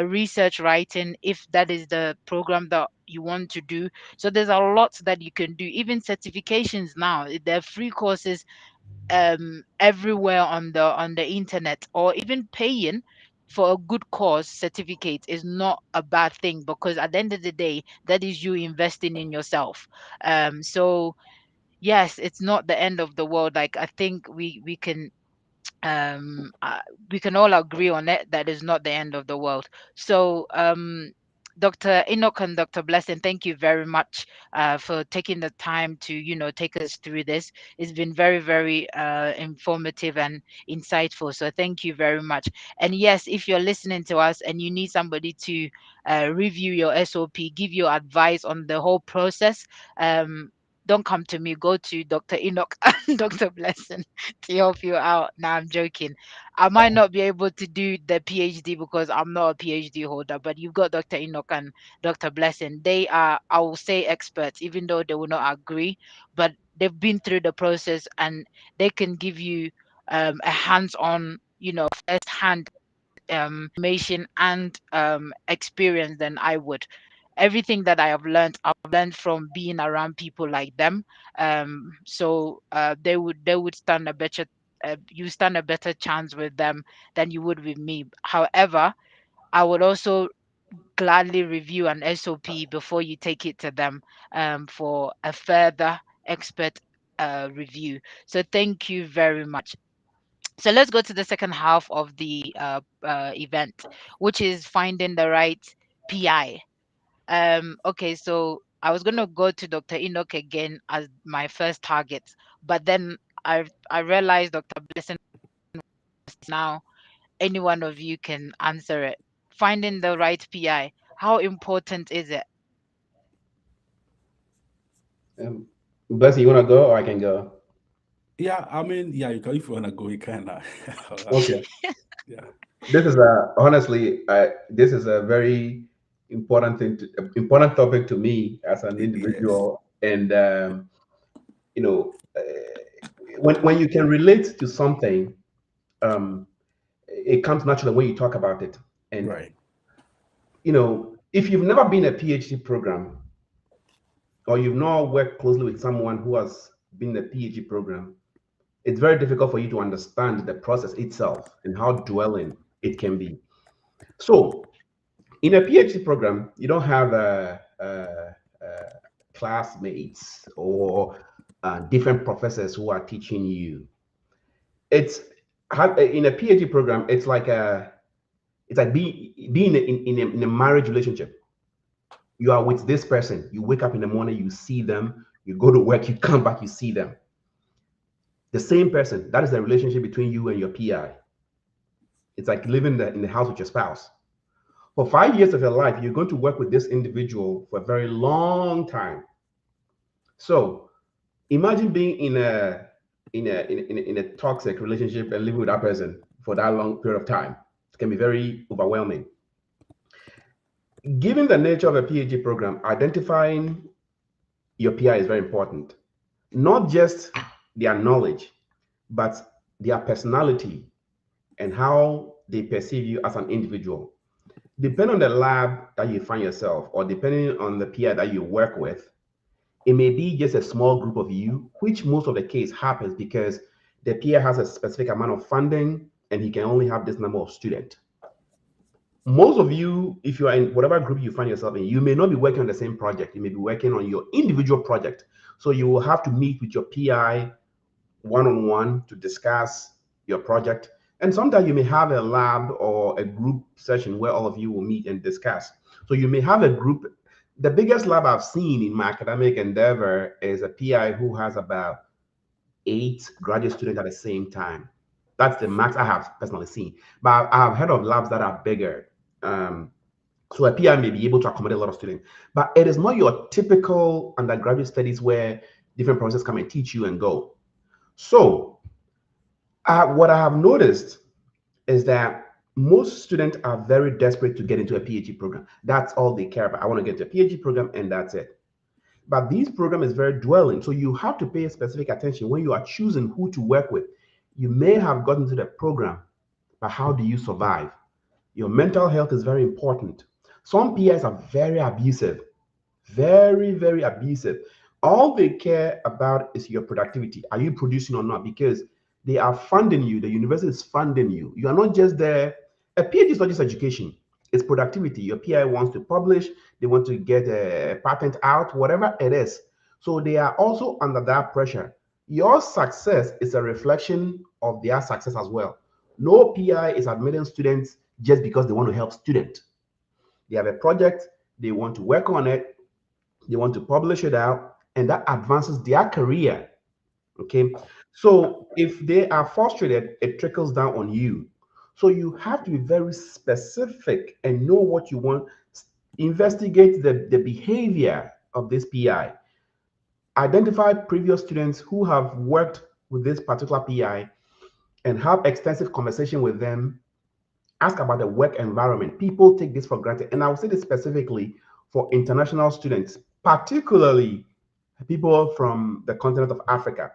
research writing, if that is the program that you want to do. So there's a lot that you can do. Even certifications now, there are free courses everywhere on the internet, or even paying for a good cause certificate is not a bad thing, because at the end of the day, that is you investing in yourself. So yes, it's not the end of the world. Like, I think um uh, we can all agree on it, that is not the end of the world. So Dr. Enoch and Dr. Blessing, thank you very much for taking the time to take us through this. It's been very, very informative and insightful, so thank you very much. And yes, if you're listening to us and you need somebody to review your SOP, give you advice on the whole process, um don't come to me. Go to Dr. Enoch and Dr. Blessing to help you out. Now I'm joking. I might not be able to do the PhD because I'm not a PhD holder, but you've got Dr. Enoch and Dr. Blessing. They are, I will say, experts, even though they will not agree, but they've been through the process and they can give you a hands-on, first-hand information and experience than I would. Everything that I have learned, I've learned from being around people like them. So they would stand a better you stand a better chance with them than you would with me. However, I would also gladly review an SOP before you take it to them for a further expert review. So thank you very much. So let's go to the second half of the event, which is finding the right PI. Okay, so I was gonna go to Dr. Enoch again as my first target, but then I realized Dr. Blessing now any one of you can answer it. Finding the right PI, how important is it? Blessing, you want to go or I can go? Yeah, I mean, yeah, you can if you wanna go, you can. Okay. Yeah. This is a honestly, this is a very important thing, important topic to me as an Yes. individual, and you know, when you can relate to something, um, it comes naturally when you talk about it. And Right. if you've never been a PhD program or you've not worked closely with someone who has been in a PhD program, it's very difficult for you to understand the process itself and how dwelling it can be. So, in a PhD program, you don't have classmates or different professors who are teaching you. It's in a PhD program. It's like being in a marriage relationship. You are with this person. You wake up in the morning, you see them. You go to work, you come back, you see them. The same person. That is the relationship between you and your PI. It's like living in the house with your spouse. For 5 years of your life, you're going to work with this individual for a very long time. So imagine being in a toxic relationship and living with that person for that long period of time. It can be very overwhelming. Given the nature of a PhD program, identifying your PI is very important. Not just their knowledge, but their personality and how they perceive you as an individual. Depending on the lab that you find yourself, or depending on the PI that you work with, it may be just a small group of you, which most of the case happens because the PI has a specific amount of funding and he can only have this number of students. Most of you, if you are in whatever group you find yourself in, you may not be working on the same project. You may be working on your individual project. So you will have to meet with your PI one-on-one to discuss your project. And sometimes you may have a lab or a group session where all of you will meet and discuss. So you may have a group. The biggest lab I've seen in my academic endeavor is a PI who has about 8 graduate students at the same time. That's the max I have personally seen. But I have heard of labs that are bigger. Um, so a PI may be able to accommodate a lot of students. But it is not your typical undergraduate studies where different professors come and teach you and go. So what I have noticed is that most students are very desperate to get into a PhD program. That's all they care about. I want to get into a PhD program and that's it. But this program is very dwelling. So you have to pay specific attention when you are choosing who to work with. You may have gotten into the program, but how do you survive? Your mental health is very important. Some PIs are very abusive, very, very abusive. All they care about is your productivity. Are you producing or not? Because they are funding you. The university is funding you. You are not just there. A PhD is not just education. It's productivity. Your PI wants to publish. They want to get a patent out, whatever it is. So they are also under that pressure. Your success is a reflection of their success as well. No PI is admitting students just because they want to help students. They have a project, they want to work on it, they want to publish it out, and that advances their career. Okay. So if they are frustrated, it trickles down on you. So you have to be very specific and know what you want. Investigate the behavior of this PI. Identify previous students who have worked with this particular PI and have extensive conversation with them. Ask about the work environment. People take this for granted. And I will say this specifically for international students, particularly people from the continent of Africa.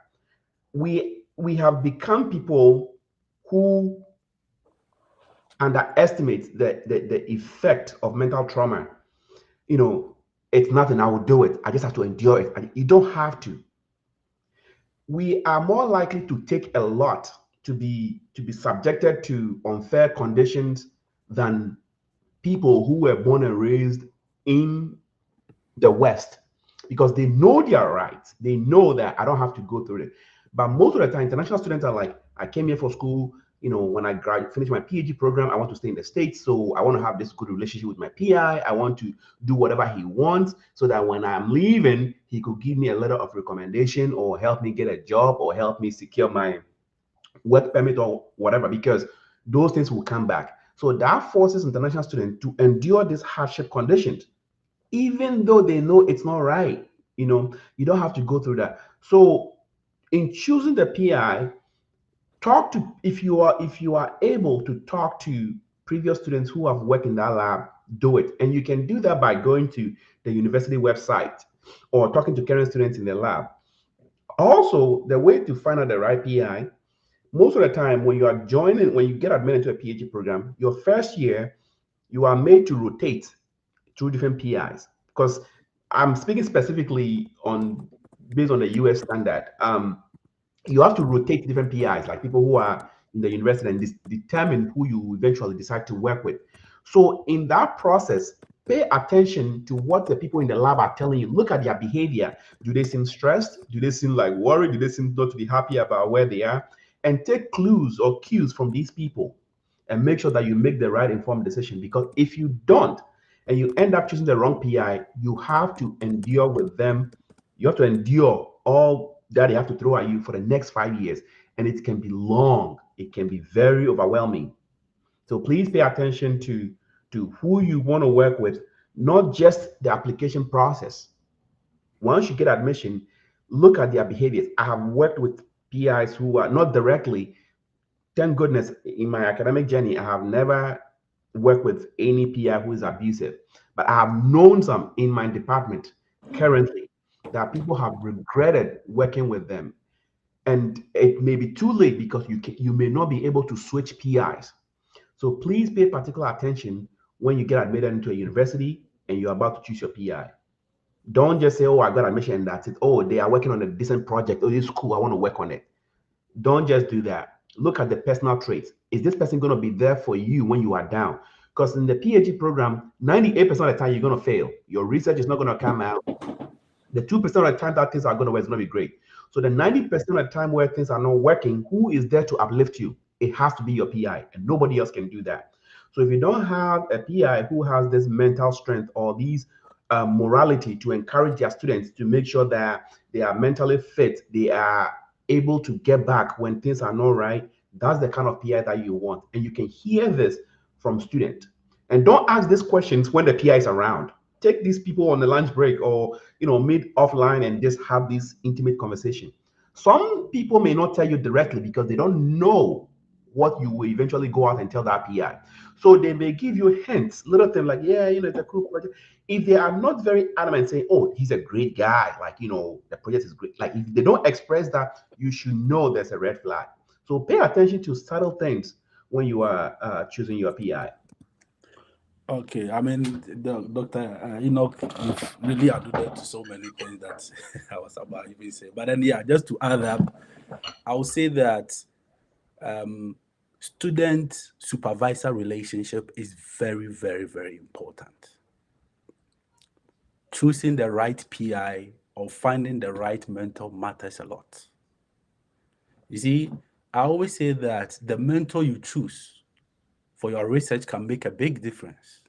We have become people who underestimate the effect of mental trauma. You know, it's nothing, I will do it. I just have to endure it. And you don't have to. We are more likely to take a lot to be subjected to unfair conditions than people who were born and raised in the West, because they know their rights. They know that I don't have to go through it. But most of the time, international students are like, I came here for school. When I finish my PhD program, I want to stay in the States. So I want to have this good relationship with my PI. I want to do whatever he wants so that when I'm leaving, he could give me a letter of recommendation or help me get a job or help me secure my work permit or whatever, because those things will come back. So that forces international students to endure these hardship conditions even though they know it's not right. You don't have to go through that. So in choosing the PI, talk to if you are able to talk to previous students who have worked in that lab, do it. And you can do that by going to the university website or talking to current students in the lab. Also, the way to find out the right PI, most of the time when you get admitted to a PhD program, your first year, you are made to rotate through different PIs, because I'm speaking specifically on based on the US standard. You have to rotate different PIs, like people who are in the university, and determine who you eventually decide to work with. So in that process, pay attention to what the people in the lab are telling you. Look at their behavior. Do they seem stressed? Do they seem like worried? Do they seem not to be happy about where they are? And take clues or cues from these people and make sure that you make the right informed decision. Because if you don't, and you end up choosing the wrong PI, you have to endure with them. You have to endure all that they have to throw at you for the next 5 years. And it can be long. It can be very overwhelming. So please pay attention to who you want to work with, not just the application process. Once you get admission, look at their behaviors. I have worked with PIs who are not directly, thank goodness, in my academic journey, I have never worked with any PI who is abusive, but I have known some in my department currently that people have regretted working with them. And it may be too late because you may not be able to switch PIs. So please pay particular attention when you get admitted into a university and you're about to choose your PI. Don't just say, oh, I got admission and that's it. Oh, they are working on a decent project. Oh, it's cool. I want to work on it. Don't just do that. Look at the personal traits. Is this person going to be there for you when you are down? Because in the PhD program, 98% of the time you're going to fail. Your research is not going to come out. The 2% of the time that things are going to work is going to be great. So the 90% of the time where things are not working, who is there to uplift you? It has to be your PI, and nobody else can do that. So if you don't have a PI who has this mental strength or these morality to encourage their students to make sure that they are mentally fit, they are able to get back when things are not right, that's the kind of PI that you want. And you can hear this from students. And don't ask these questions when the PI is around. Take these people on the lunch break or meet offline and just have this intimate conversation. Some people may not tell you directly because they don't know what you will eventually go out and tell that PI. So they may give you hints, little things like, yeah, it's a cool project. If they are not very adamant saying, oh, he's a great guy, like, the project is great. Like, if they don't express that, you should know there's a red flag. So pay attention to subtle things when you are choosing your PI. Okay, I mean, Dr. Enoch, you've really alluded to so many things that I was about to even say. But then, yeah, just to add up, I would say that student supervisor relationship is very, very, very important. Choosing the right PI or finding the right mentor matters a lot. You see, I always say that the mentor you choose for your research can make a big difference.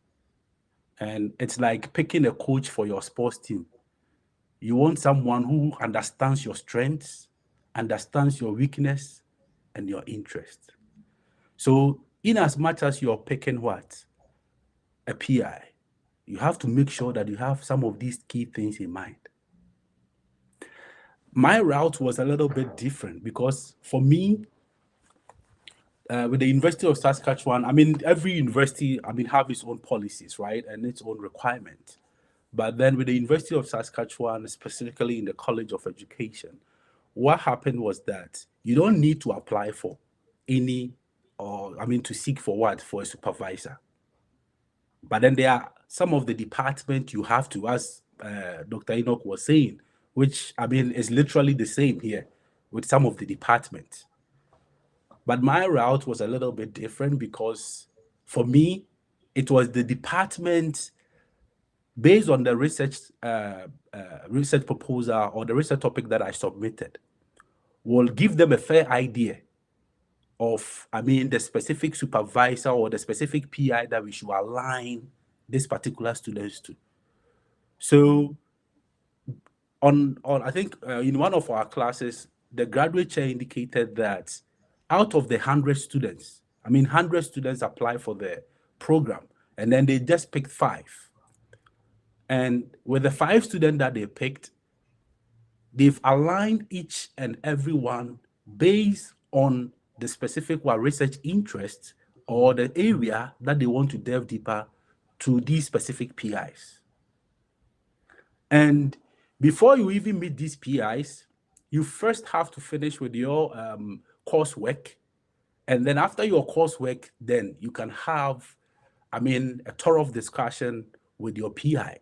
And it's like picking a coach for your sports team. You want someone who understands your strengths, understands your weakness, and your interest. So, in as much as you're picking what? A PI, you have to make sure that you have some of these key things in mind. my route was a little bit different because for me, with the University of Saskatchewan, I mean, every university, I mean, have its own policies, right, and its own requirement. But then with the University of Saskatchewan, specifically in the College of Education, what happened was that you don't need to apply for any, or I mean, to seek for what? For a supervisor. But then there are some of the department you have to, as Dr. Enoch was saying, which I mean is literally the same here with some of the departments. But my route was a little bit different because for me, it was the department based on the research proposal or the research topic that I submitted will give them a fair idea of, I mean, the specific supervisor or the specific PI that we should align this particular students to. So on I think in one of our classes, the graduate chair indicated that out of the 100 students, I mean, 100 students apply for the program, and then they just picked 5. And with the 5 students that they picked, they've aligned each and every one based on the specific research interests or the area that they want to delve deeper to these specific PIs. And before you even meet these PIs, you first have to finish with your coursework. And then after your coursework, then you can have, I mean, a thorough discussion with your PI.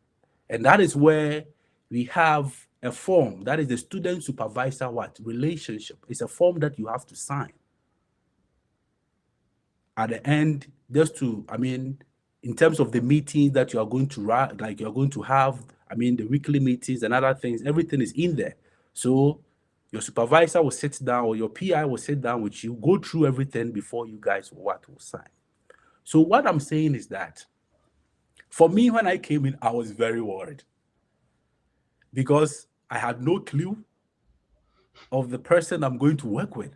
And that is where we have a form, that is the student supervisor relationship. It's a form that you have to sign at the end, just to, I mean, in terms of the meetings that you are going to like you're going to have, I mean, the weekly meetings and other things, everything is in there. So your supervisor will sit down, or your PI will sit down with you, go through everything before you guys will sign. So what I'm saying is that for me, when I came in, I was very worried because I had no clue of the person I'm going to work with.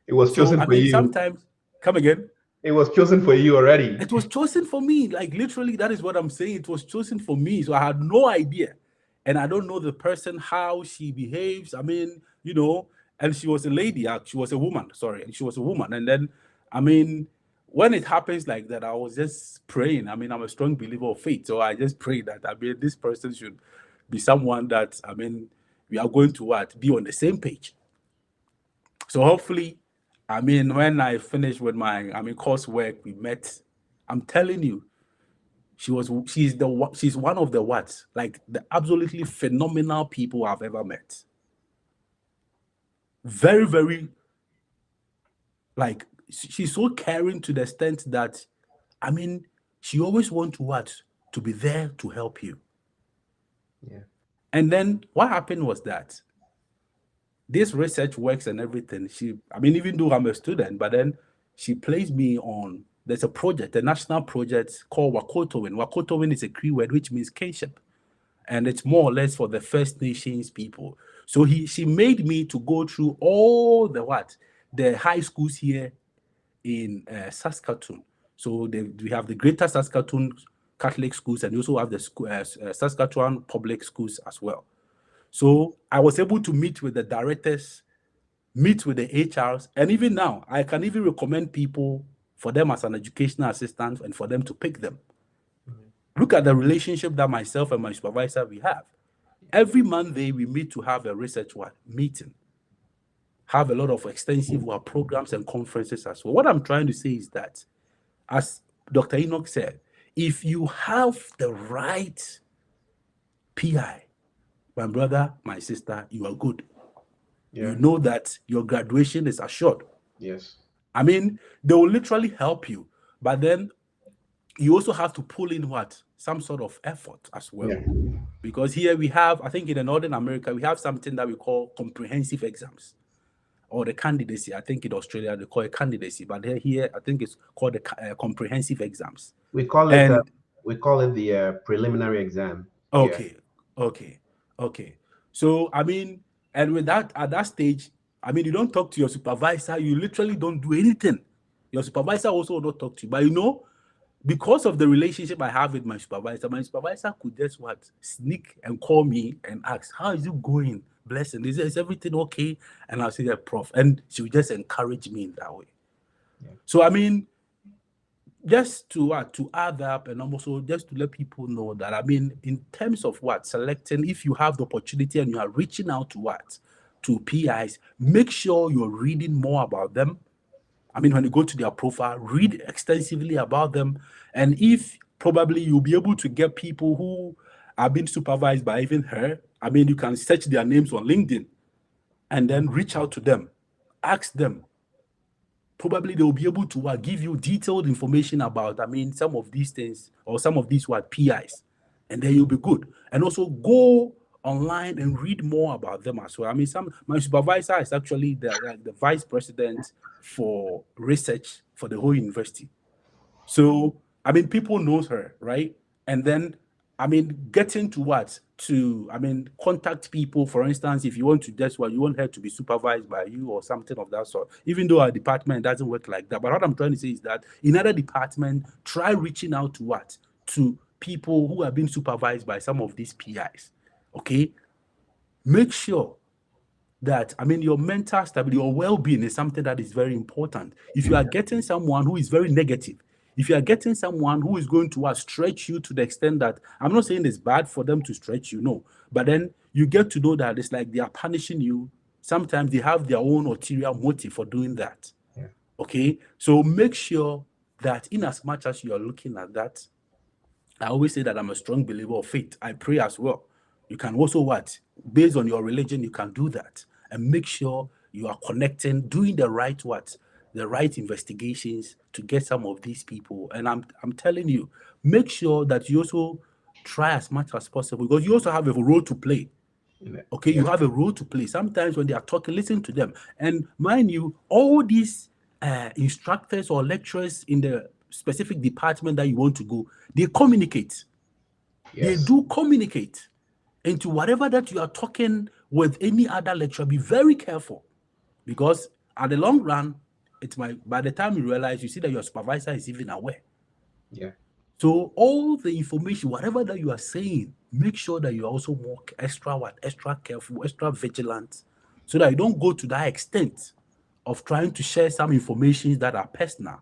It was chosen for you. Sometimes, come again. It was chosen for you already. It was chosen for me. Like literally, that is what I'm saying. It was chosen for me. So I had no idea. And I don't know the person, how she behaves. I mean, you know, and she was a lady. She was a woman, sorry. And she was a woman. And then, I mean, when it happens like that, I was just praying. I mean, I'm a strong believer of faith. So I just pray that, I mean, this person should be someone that, I mean, we are going to be on the same page. So hopefully, I mean, when I finished with my, coursework, we met. I'm telling you, she's one of the like the absolutely phenomenal people I've ever met. Very, very, like, she's so caring to the extent that, I mean, she always wants to be there to help you. Yeah. And then what happened was that this research works and everything. Even though I'm a student, but then she placed me on, there's a project, a national project called Wakotowin. Wakotowin is a Cree word which means kinship. And it's more or less for the First Nations people. So she made me to go through all the high schools here in Saskatoon. So we have the Greater Saskatoon Catholic schools, and we also have the Saskatchewan public schools as well. So I was able to meet with the directors, meet with the HRs, and even now, I can even recommend people for them as an educational assistant and for them to pick them. Mm-hmm. Look at the relationship that myself and my supervisor, we have. Every Monday, we meet to have a research meeting, have a lot of extensive programs and conferences as well. What I'm trying to say is that, as Dr. Enoch said, if you have the right PI, my brother, my sister, you are good. Yeah. You know that your graduation is assured. Yes. I mean, they will literally help you, but then you also have to pull in some sort of effort as well. Yeah. Because here we have, I think in the Northern America, we have something that we call comprehensive exams or the candidacy. I think in Australia, they call it candidacy, but here, I think it's called the comprehensive exams. We call it the preliminary exam. Okay. Yeah. Okay. So, I mean, and with that, at that stage, I mean, you don't talk to your supervisor. You literally don't do anything. Your supervisor also will not talk to you. But, you know, because of the relationship I have with my supervisor could just sneak and call me and ask, how is it going? Blessing, is everything okay? And I'll say, yeah, prof. And she would just encourage me in that way. Yeah. So, I mean, just to add up, and also just to let people know that, I mean, in terms of selecting, if you have the opportunity and you are reaching out to PIs, make sure you're reading more about them. I mean, when you go to their profile, read extensively about them. And if probably you'll be able to get people who are being supervised by even her, I mean, you can search their names on LinkedIn and then reach out to them, ask them. Probably they will be able to give you detailed information about, I mean, some of these things or some of these PIs, and then you'll be good. And also go online and read more about them as well. I mean, my supervisor is actually the vice president for research for the whole university. So, I mean, people knows her, right? And then, I mean, getting contact people, for instance, if you want to you want her to be supervised by you or something of that sort, even though our department doesn't work like that. But what I'm trying to say is that in other department, try reaching out to people who are being supervised by some of these PIs, okay? Make sure that, I mean, your mental stability, your well-being is something that is very important. If you are getting someone who is very negative, if you are getting someone who is going to stretch you to the extent that, I'm not saying it's bad for them to stretch you, no, but then you get to know that it's like they are punishing you. Sometimes they have their own ulterior motive for doing that. Yeah. Okay, so make sure that in as much as you are looking at that, I always say that I'm a strong believer of faith. I pray as well. You can also based on your religion, you can do that and make sure you are connecting, doing the right the right investigations to get some of these people. And I'm telling you, make sure that you also try as much as possible, because you also have a role to play. Okay, you have a role to play. Sometimes when they are talking, listen to them. And mind you, all these instructors or lecturers in the specific department that you want to go, they communicate. Yes. They do communicate. Into whatever that you are talking with any other lecturer, be very careful, because at the long run, by the time you realize, you see that your supervisor is even aware. Yeah. So all the information, whatever that you are saying, make sure that you're also more extra careful, extra vigilant, so that you don't go to that extent of trying to share some information that are personal.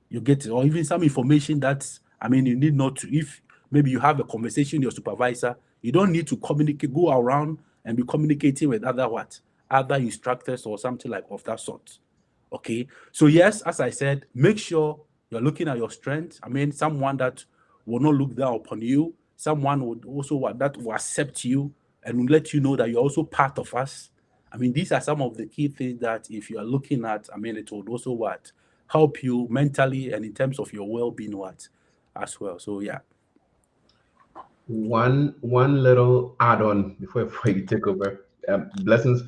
You get it, or even some information that, I mean, you need not to. If maybe you have a conversation with your supervisor, you don't need to go around and be communicating with other instructors or something like of that sort. Okay, so yes, as I said, make sure you're looking at your strengths. I mean, someone that will not look down upon you, someone would also that will accept you and will let you know that you're also part of us. I mean, these are some of the key things that if you are looking at, I mean, it would also help you mentally and in terms of your well-being as well. So yeah. One little add-on before you take over. Blessings.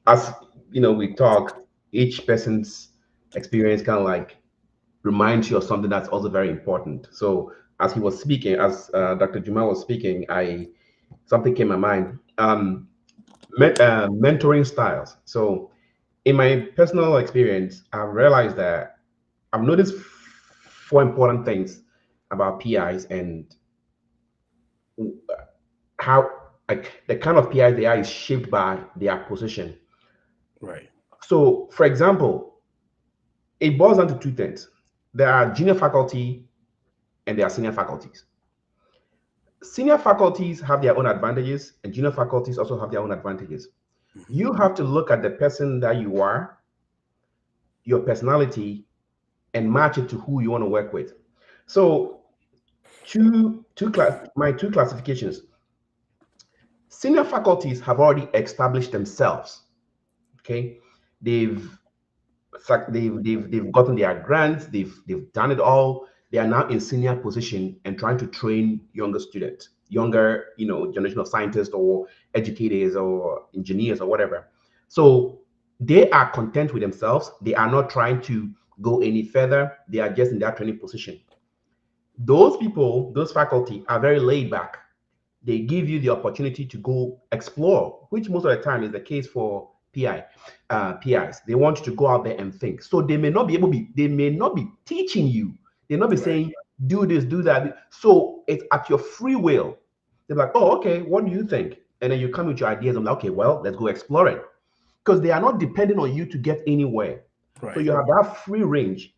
As you know, we talk. Each person's experience kind of like reminds you of something that's also very important. So as he was speaking, as Dr. Dwumah was speaking, something came to my mind. Mentoring styles. So in my personal experience, I've realized that I've noticed four important things about PIs and how like the kind of PIs they are is shaped by their position. Right. So, for example, it boils down to two things. There are junior faculty and there are senior faculties. Senior faculties have their own advantages, and junior faculties also have their own advantages. You have to look at the person that you are, your personality, and match it to who you want to work with. So, my two classifications. Senior faculties have already established themselves. Okay, they've gotten their grants, they've done it all. They are now in senior position and trying to train younger students, younger, generation of scientists or educators or engineers or whatever. So they are content with themselves. They are not trying to go any further. They are just in that training position. Those people, those faculty are very laid back. They give you the opportunity to go explore, which most of the time is the case for PIs. They want you to go out there and think. So they may not be teaching you. They may not be saying, do this, do that. So it's at your free will. They're like, oh, okay, what do you think? And then you come with your ideas. I'm like, okay, well, let's go explore it. Because they are not depending on you to get anywhere. So Right. you have that free range.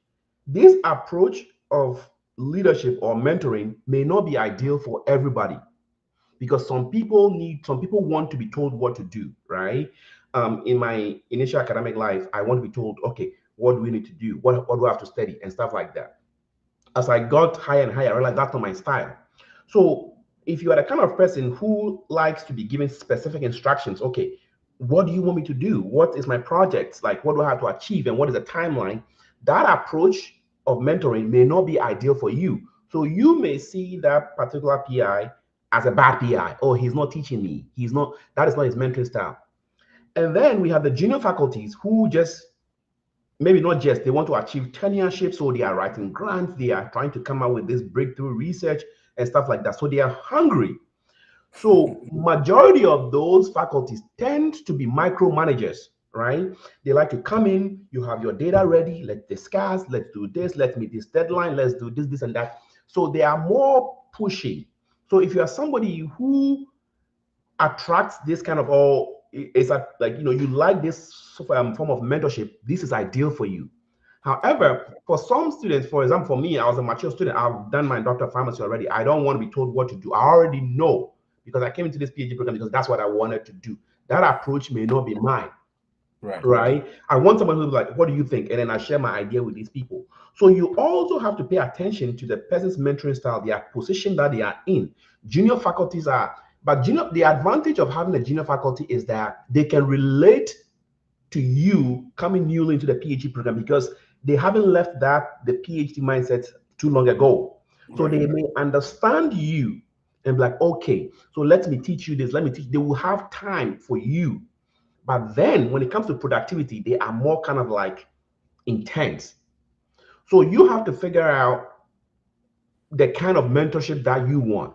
This approach of leadership or mentoring may not be ideal for everybody, because some people want to be told what to do, right? In my initial academic life, I want to be told, okay, what do we need to do? What do I have to study and stuff like that. As I got higher and higher, I realized that's not my style. So if you are the kind of person who likes to be given specific instructions, okay, what do you want me to do? What is my project? Like, what do I have to achieve? And what is the timeline? That approach of mentoring may not be ideal for you. So you may see that particular PI as a bad PI. Oh, he's not teaching me. That is not his mentoring style. And then we have the junior faculties who just, maybe not just, they want to achieve tenureship, so they are writing grants, they are trying to come out with this breakthrough research and stuff like that. So they are hungry. So majority of those faculties tend to be micromanagers, right? They like to come in, you have your data ready, let's discuss, let's do this, let's meet this deadline, let's do this and that. So they are more pushy. So if you are somebody who attracts this kind of, you like this form of mentorship, this is ideal for you. However, for some students, for example, for me, I was a mature student. I've done my doctor of pharmacy already. I don't want to be told what to do. I already know, because I came into this PhD program because that's what I wanted to do. That approach may not be mine. Right. I want someone who's like, what do you think? And then I share my idea with these people. So you also have to pay attention to the person's mentoring style, their position that they are in. Junior faculties are, but the advantage of having a junior faculty is that they can relate to you coming newly into the PhD program, because they haven't left the PhD mindset too long ago. So they may understand you and be like, okay, so let me teach you this. They will have time for you. But then when it comes to productivity, they are more kind of like intense. So you have to figure out the kind of mentorship that you want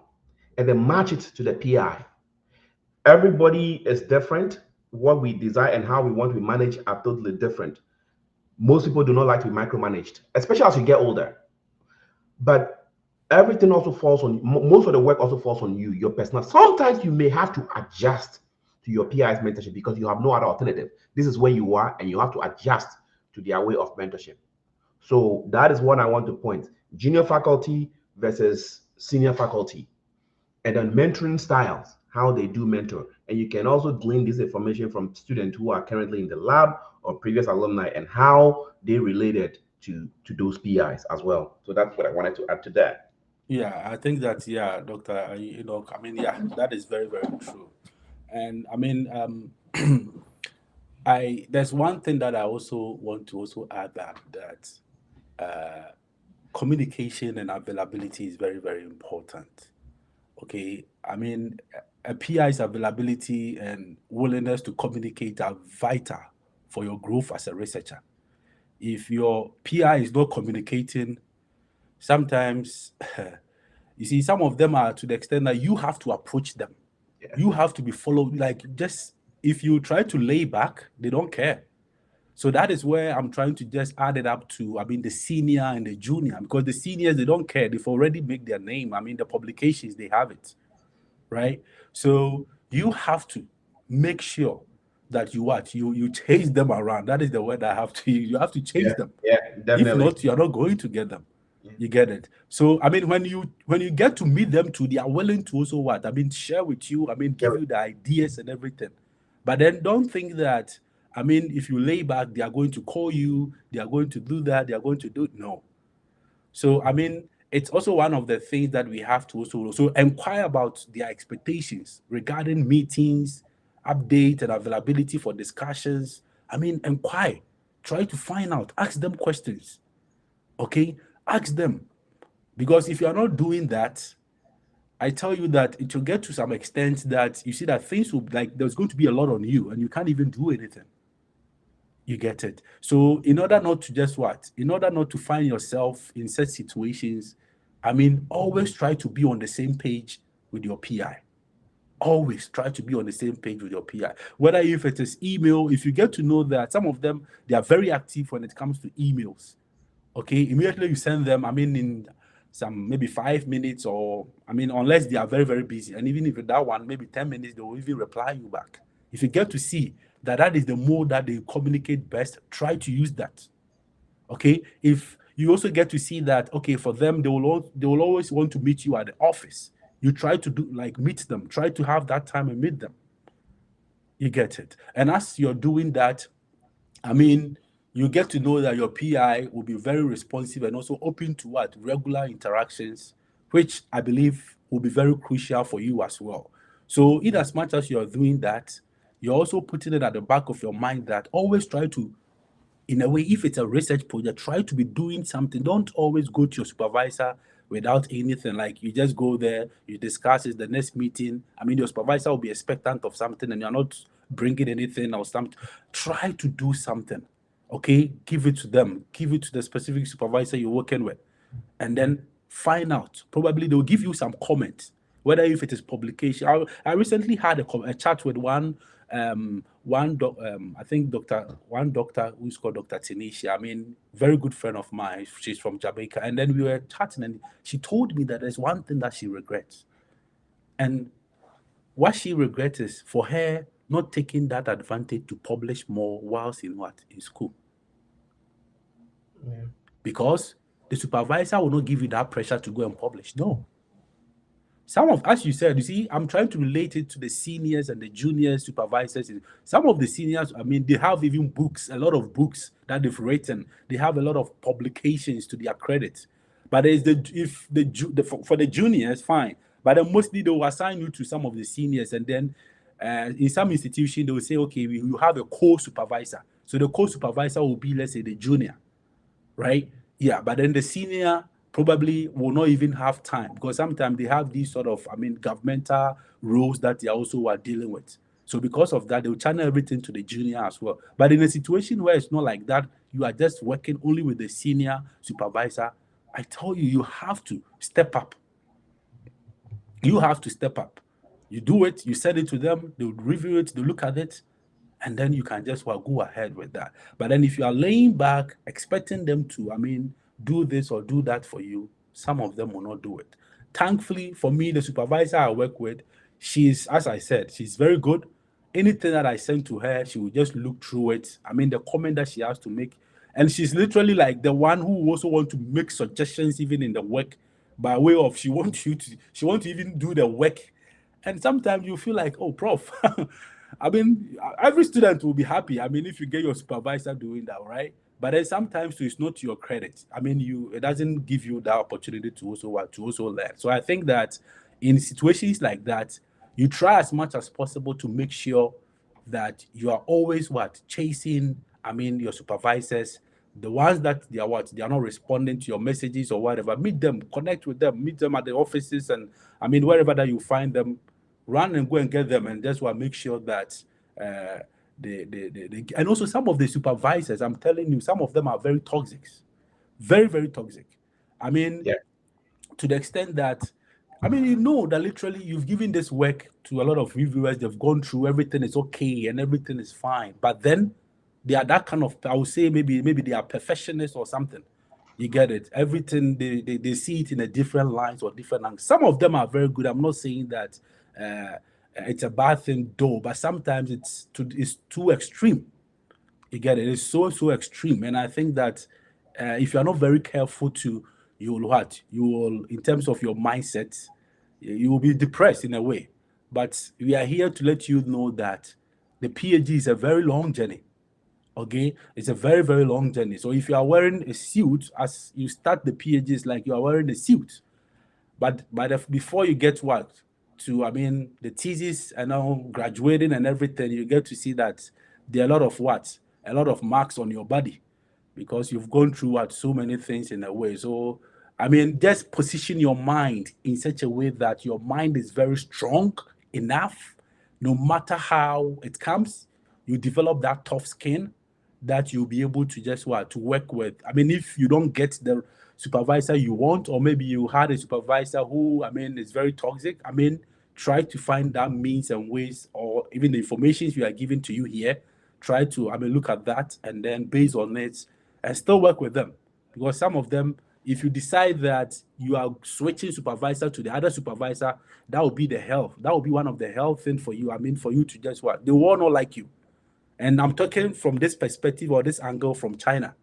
and then match it to the PI. Everybody is different. What we desire and how we want to be managed are totally different. Most people do not like to be micromanaged, especially as you get older. But everything also falls on, most of the work also falls on you, your personal. Sometimes you may have to adjust to your PI's mentorship because you have no other alternative. This is where you are, and you have to adjust to their way of mentorship. So that is what I want to point. Junior faculty versus senior faculty. And then mentoring styles, how they do mentor. And you can also glean this information from students who are currently in the lab or previous alumni and how they related to those PIs as well. So that's what I wanted to add to that. Yeah, I think that, yeah, Doctor, Enoch, I mean, yeah, that is very, very true. And I mean, there's one thing that I also want to also add, that communication and availability is very, very important. Okay, I mean, a PI's availability and willingness to communicate are vital for your growth as a researcher. If your PI is not communicating, sometimes you see, some of them are to the extent that you have to approach them. Yeah. You have to be followed. Like, just if you try to lay back, they don't care. So that is where I'm trying to just add it up to, I mean, the senior and the junior, because the seniors, they don't care. They've already made their name. I mean, the publications, they have it, right? So you have to make sure that you chase them around. That is the word I have to use. You have to chase them. Yeah, If definitely. not, you're not going to get them. You get it. So I mean, when you get to meet them too, they are willing to also what? I mean, share with you, I mean, give you the ideas and everything. But then don't think that, I mean, if you lay back, they are going to call you, they are going to do that, they are going to do no. So I mean, it's also one of the things that we have to also inquire about their expectations regarding meetings, update, and availability for discussions. I mean, inquire, try to find out, ask them questions. Okay, ask them, because if you are not doing that, I tell you that it will get to some extent that you see that things will, like, there's going to be a lot on you and you can't even do anything. You get it. So in order not to just what? In order not to find yourself in such situations, I mean, always try to be on the same page with your PI. Always try to be on the same page with your PI. Whether if it is email, if you get to know that some of them, they are very active when it comes to emails. Okay, immediately you send them, I mean, in some maybe 5 minutes, or I mean, unless they are very, very busy. And even if that one, maybe 10 minutes, they will even reply you back. If you get to see that that is the mode that they communicate best, try to use that. Okay. If you also get to see that, okay, for them, they will always want to meet you at the office. You try to do like meet them, try to have that time and meet them. You get it. And as you're doing that, I mean, you get to know that your PI will be very responsive and also open to what regular interactions, which I believe will be very crucial for you as well. So, in as much as you're doing that, you're also putting it at the back of your mind that always try to, in a way, if it's a research project, try to be doing something. Don't always go to your supervisor without anything. Like you just go there, you discuss it, the next meeting. I mean, your supervisor will be expectant of something and you're not bringing anything or something. Try to do something. Okay, give it to them, give it to the specific supervisor you're working with, and then find out. Probably they'll give you some comments, whether if it is publication. I recently had a chat with I think one doctor who's called Dr. Tanisha. I mean, very good friend of mine. She's from Jamaica, and then we were chatting, and she told me that there's one thing that she regrets, and what she regrets is for her not taking that advantage to publish more whilst in school. Yeah. Because the supervisor will not give you that pressure to go and publish. No. As you said, you see, I'm trying to relate it to the seniors and the junior supervisors. Some of the seniors, I mean, they have even books, a lot of books that they've written. They have a lot of publications to their credit. But there's for the juniors, fine. But then mostly they will assign you to some of the seniors, and then in some institutions they will say, okay, you have a co-supervisor. So the co-supervisor will be, let's say, the junior, right? Yeah, but then the senior probably will not even have time, because sometimes they have these sort of, I mean, governmental roles that they also are dealing with. So because of that, they'll channel everything to the junior as well. But in a situation where it's not like that, you are just working only with the senior supervisor, I tell you, you have to step up. You have to step up. You do it, you send it to them, they'll review it, they'll look at it, and then you can just go ahead with that. But then if you are laying back, expecting them to, I mean, do this or do that for you, some of them will not do it. Thankfully, for me, the supervisor I work with, she's, as I said, she's very good. Anything that I send to her, she will just look through it. I mean, the comment that she has to make, and she's literally like the one who also want to make suggestions even in the work, by way of she want to even do the work. And sometimes you feel like, oh, prof, I mean, every student will be happy. I mean, if you get your supervisor doing that, right? But then sometimes it's not to your credit. I mean, it doesn't give you that opportunity to also learn. So I think that in situations like that, you try as much as possible to make sure that you are always chasing, I mean, your supervisors, the ones that they are not responding to your messages or whatever. Meet them, connect with them, meet them at the offices, and I mean, wherever that you find them, run and go and get them, and just make sure that they and also some of the supervisors, I'm telling you, some of them are very toxic, very, very toxic. I mean, Yeah. to the extent that, I mean, you know that literally you've given this work to a lot of reviewers, they've gone through, everything is okay and everything is fine, but then they are that kind of, I would say maybe they are perfectionists or something. You get it? Everything, they see it in a different lines or different angles. Some of them are very good. I'm not saying that it's a bad thing though, but sometimes it's too extreme. You get it? It's so extreme. And I think that if you're not very careful you will, in terms of your mindset, you will be depressed in a way. But we are here to let you know that the PhD is a very long journey. Okay, it's a very, very long journey. So if you are wearing a suit as you start the PhD, it's like you are wearing a suit. But before you get I mean, the thesis and now graduating and everything, you get to see that there are a lot of marks on your body, because you've gone through so many things in a way. So, I mean, just position your mind in such a way that your mind is very strong enough, no matter how it comes, you develop that tough skin that you'll be able to just to work with. I mean, if you don't get the supervisor you want, or maybe you had a supervisor who, I mean, is very toxic, I mean, try to find that means and ways, or even the information we are giving to you here, try to, I mean, look at that, and then based on it, and still work with them. Because some of them, If you decide that you are switching supervisor to the other supervisor, that will be the health. That will be one of the health things for you. I mean, for you to just what? They will all not like you. And I'm talking from this perspective or this angle from China,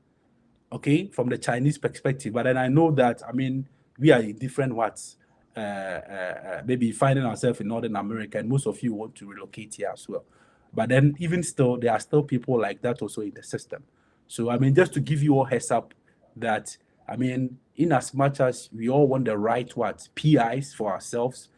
okay, from the Chinese perspective. But then I know that, I mean, we are in different what's, maybe finding ourselves in Northern America, and most of you want to relocate here as well. But then even still, there are still people like that also in the system. So, I mean, just to give you all heads up that, I mean, in as much as we all want the right what PIs for ourselves,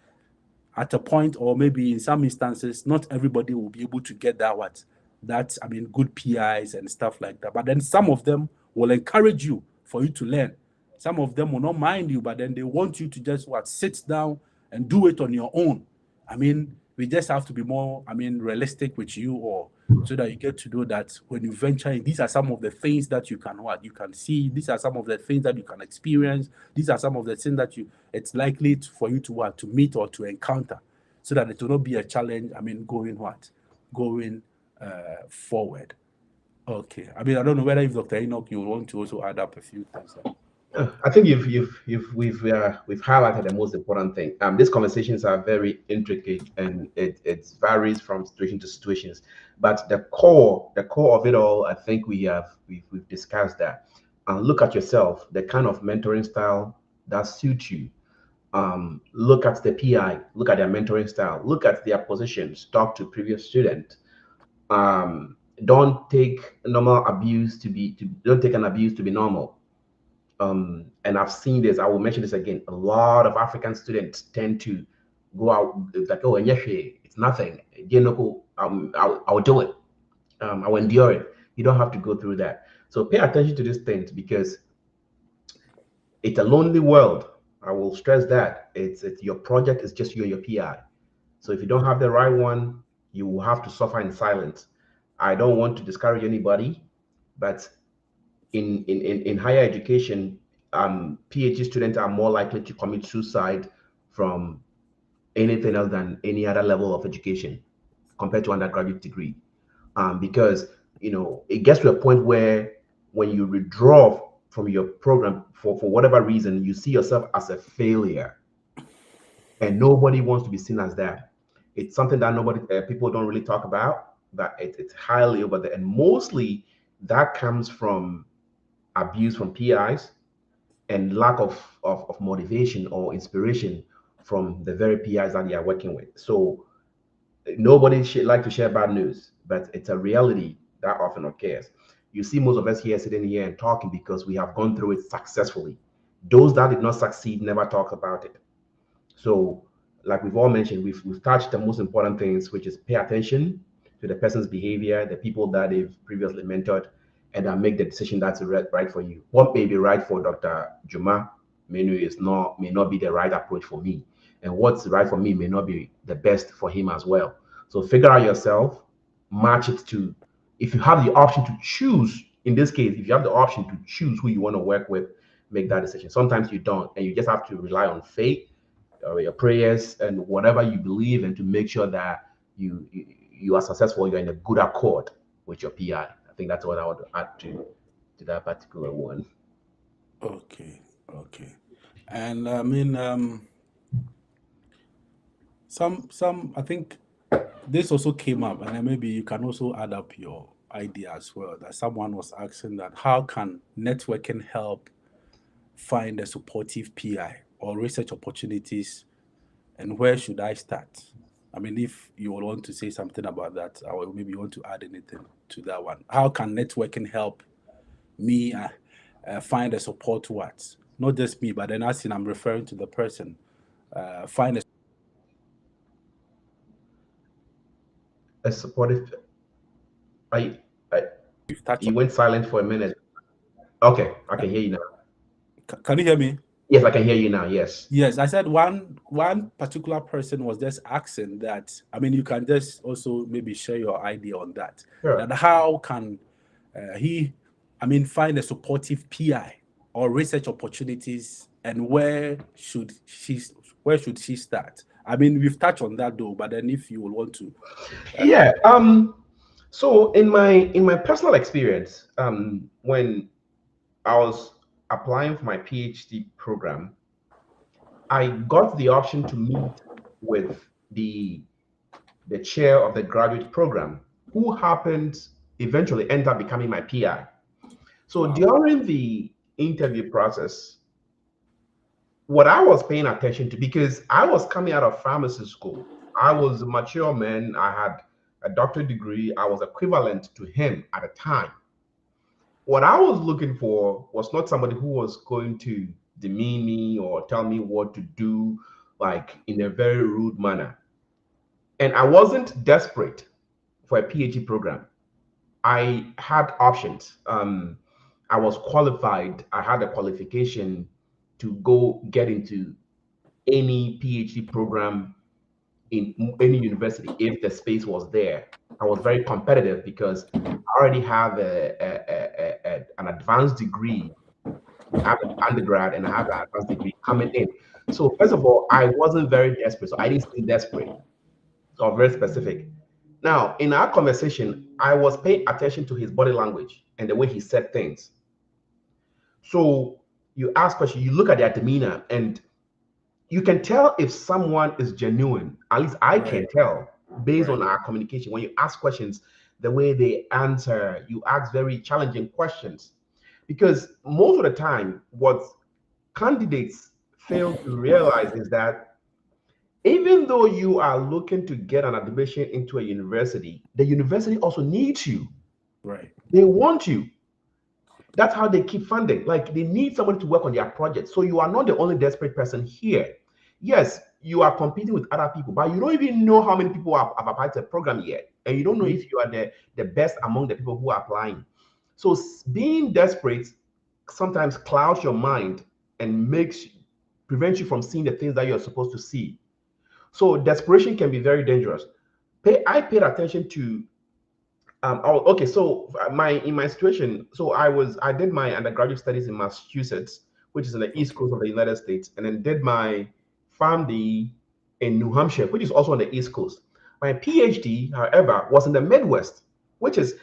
at a point, or maybe in some instances, not everybody will be able to get that I mean, good PIs and stuff like that. But then some of them will encourage you for you to learn. Some of them will not mind you, but then they want you to just sit down and do it on your own. I mean, we just have to be more, I mean, realistic with you, or so that you get to know that when you venture in, these are some of the things that you can see. These are some of the things that you can experience. These are some of the things that it's likely for you to meet or to encounter, so that it will not be a challenge. I mean, going forward. Okay. I mean, I don't know whether if Dr. Enoch, you want to also add up a few things. I think we've highlighted the most important thing. These conversations are very intricate, and it varies from situation to situations. But the core of it all, I think we've discussed that. Look at yourself, the kind of mentoring style that suits you. Look at the PI, look at their mentoring style, look at their positions, talk to previous students. Don't take normal abuse don't take an abuse to be normal. And I've seen this, I will mention this again. A lot of African students tend to go out like, oh, and it's nothing. I'll do it. I will endure it. You don't have to go through that. So pay attention to these things, because it's a lonely world. I will stress that. It's your project is just you and your PI. So if you don't have the right one, you will have to suffer in silence. I don't want to discourage anybody, but in higher education, PhD students are more likely to commit suicide from anything else than any other level of education compared to undergraduate degree, because it gets to a point where when you withdraw from your program for whatever reason, you see yourself as a failure, and nobody wants to be seen as that. It's something that people don't really talk about, but it's highly over there, and mostly that comes from abuse from PIs and lack of motivation or inspiration from the very PIs that they are working with. So nobody should like to share bad news, but it's a reality that often occurs. You see most of us here sitting here and talking because we have gone through it successfully. Those that did not succeed never talk about it. So like we've all mentioned, we've touched the most important things, which is pay attention to the person's behavior, the people that they've previously mentored, and make the decision that's right for you. What may be right for Dr. Dwumah may not be the right approach for me. And what's right for me may not be the best for him as well. So figure out yourself, match it to, if you have the option to choose, in this case, if you have the option to choose who you want to work with, make that decision. Sometimes you don't, and you just have to rely on faith or your prayers and whatever you believe, and to make sure that you are successful, you're in a good accord with your PI. I think that's what I would add to that particular one. Okay. And I mean, some I think this also came up, and then maybe you can also add up your idea as well. That someone was asking that how can networking help find a supportive PI or research opportunities, and where should I start? I mean, if you will want to say something about that, or maybe you want to add anything to that one. How can networking help me find a support towards? Not just me, but then as in I'm referring to the person. Find A supportive. You went silent for a minute. Okay, I can hear you now. Can you hear me? Yes, I can hear you now. Yes. Yes, I said one particular person was just asking that. I mean, you can just also maybe share your idea on that. Sure. That how can he, I mean, find a supportive PI or research opportunities, and where should she start? I mean, we've touched on that though, but then if you will want to. Yeah. So in my personal experience, when I was applying for my PhD program, I got the option to meet with the chair of the graduate program, who happened eventually end up becoming my PI. So Wow. during the interview process, what I was paying attention to, because I was coming out of pharmacy school, I was a mature man, I had a doctorate degree, I was equivalent to him at the time. What I was looking for was not somebody who was going to demean me or tell me what to do, like in a very rude manner. And I wasn't desperate for a PhD program. I had options. I was qualified. I had a qualification to go get into any PhD program in any university if the space was there. I was very competitive because I already have an advanced degree. I have an undergrad and I have an advanced degree coming in. So first of all, I wasn't very desperate. So I didn't seem desperate or very specific. Now, in our conversation, I was paying attention to his body language and the way he said things. So you ask questions, you look at their demeanor, and you can tell if someone is genuine. At least I can tell based on our communication. When you ask questions, the way they answer, you ask very challenging questions. Because most of the time, what candidates fail to realize is that even though you are looking to get an admission into a university, the university also needs you. Right. They want you. That's how they keep funding. Like they need somebody to work on their project. So you are not the only desperate person here. Yes, you are competing with other people, but you don't even know how many people have applied to the program yet. And you don't know if you are the best among the people who are applying. So being desperate sometimes clouds your mind and prevents you from seeing the things that you're supposed to see. So desperation can be very dangerous. I paid attention to okay, so in my situation, so I did my undergraduate studies in Massachusetts, which is on the east coast of the United States, and then did my PharmD in New Hampshire, which is also on the east coast. My PhD, however, was in the Midwest, which is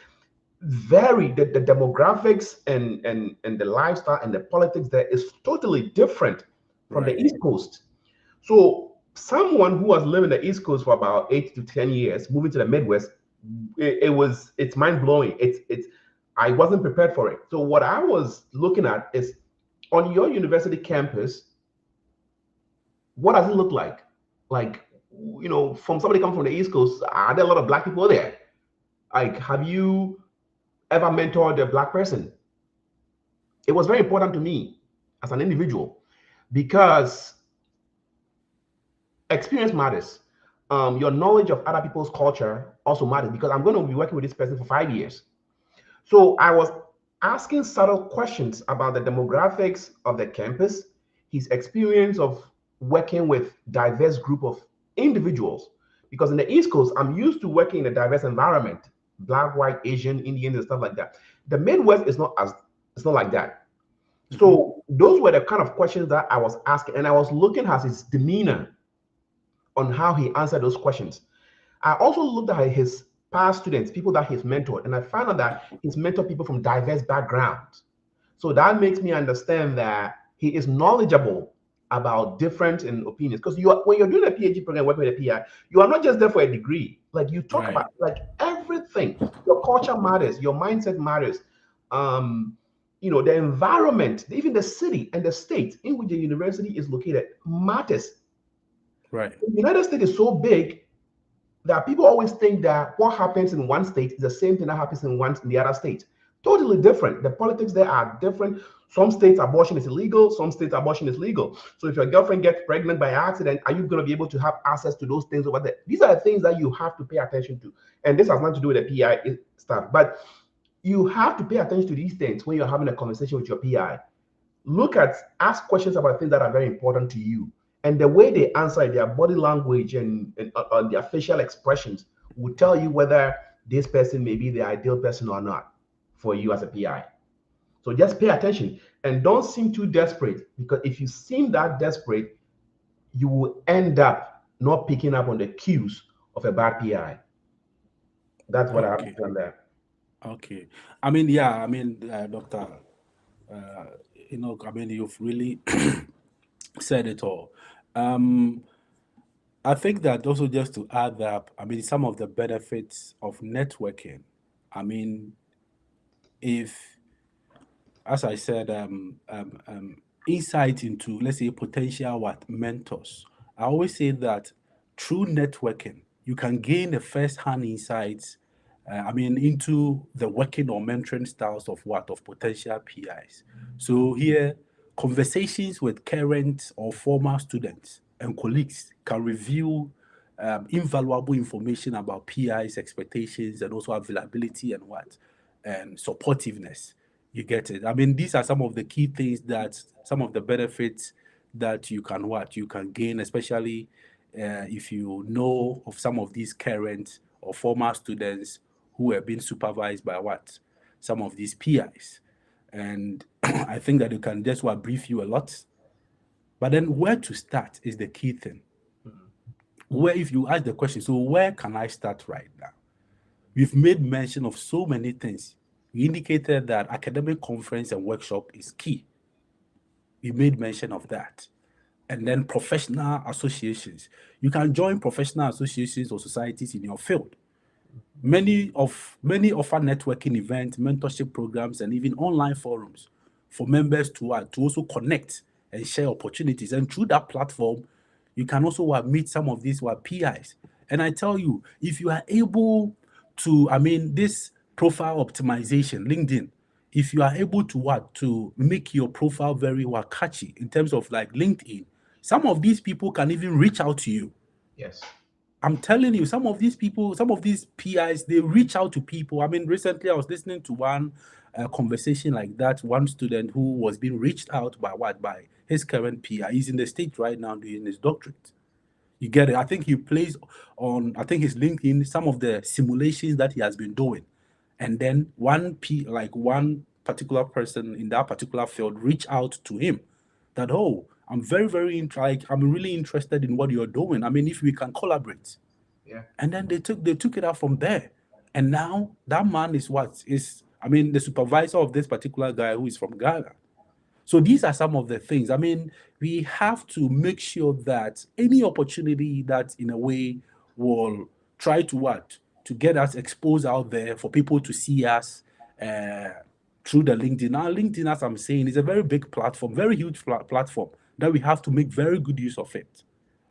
the demographics and the lifestyle and the politics there is totally different from the East Coast. So someone who was living the East Coast for about 8 to 10 years, moving to the Midwest, it's mind blowing. It's I wasn't prepared for it. So what I was looking at is on your university campus, what does it look like? Like, from somebody coming from the East Coast, are there a lot of Black people there? Like, have you ever mentored a Black person? It was very important to me as an individual because experience matters. Your knowledge of other people's culture also matters because I'm going to be working with this person for 5 years. So I was asking subtle questions about the demographics of the campus, his experience of working with diverse group of individuals. Because in the East Coast, I'm used to working in a diverse environment, Black, white, Asian, Indian, and stuff like that. The Midwest it's not like that. So those were the kind of questions that I was asking, and I was looking at his demeanor on how he answered those questions. I also looked at his past students, people that he's mentored, and I found out that he's mentored people from diverse backgrounds. So that makes me understand that he is knowledgeable about different opinions. Because when you're doing a PhD program, working with a PI, you are not just there for a degree. Like you talk about like everything. Your culture matters, your mindset matters. The environment, even the city and the state in which the university is located matters. Right. The United States is so big that people always think that what happens in one state is the same thing that happens in the other state. Totally different. The politics there are different. Some states abortion is illegal. Some states abortion is legal. So if your girlfriend gets pregnant by accident, are you going to be able to have access to those things over there? These are the things that you have to pay attention to. And this has nothing to do with the PI stuff. But you have to pay attention to these things when you're having a conversation with your PI. Ask questions about things that are very important to you. And the way they answer, their body language and their facial expressions will tell you whether this person may be the ideal person or not for you as a PI. So just pay attention and don't seem too desperate, because if you seem that desperate, you will end up not picking up on the cues of a bad PI. That's what I have to say on that. Okay. Doctor, Enoch, I mean, you've really said it all. I think that also just to add up, I mean, some of the benefits of networking. I mean, if, as I said, insight into, let's say, potential what mentors. I always say that through networking, you can gain the first-hand insights. I mean, into the working or mentoring styles of what of potential PIs. So here, conversations with current or former students and colleagues can reveal invaluable information about PIs expectations and also availability and what and supportiveness. You get it. I mean, these are some of the key things that some of the benefits that you can what you can gain, especially if you know of some of these current or former students who have been supervised by what some of these PIs. And I think that you can just what brief you a lot. But then where to start is the key thing. Where if you ask the question, so where can I start right now? We've made mention of so many things. We indicated that academic conference and workshop is key. We made mention of that. And then professional associations. You can join professional associations or societies in your field. Many offer networking events, mentorship programs, and even online forums for members to also connect and share opportunities. And through that platform, you can also meet some of these PIs. And I tell you, if you are able to, I mean, this profile optimization, LinkedIn, if you are able to make your profile very catchy in terms of like LinkedIn, some of these people can even reach out to you. Yes. I'm telling you, some of these people, some of these PIs, they reach out to people. I mean, recently I was listening to one conversation like that. One student who was being reached out by his current PI. He's in the States right now doing his doctorate. You get it? I think he plays on, I think his LinkedIn, some of the simulations that he has been doing. And then one particular person in that particular field reached out to him that, oh, I'm very, very I'm really interested in what you're doing. I mean, if we can collaborate. Yeah. And then they took it out from there. And now that man is the supervisor of this particular guy who is from Ghana. So these are some of the things. I mean, we have to make sure that any opportunity that in a way will try to get us exposed out there for people to see us through the LinkedIn. Now, LinkedIn, as I'm saying, is a very big platform, very huge platform that we have to make very good use of it.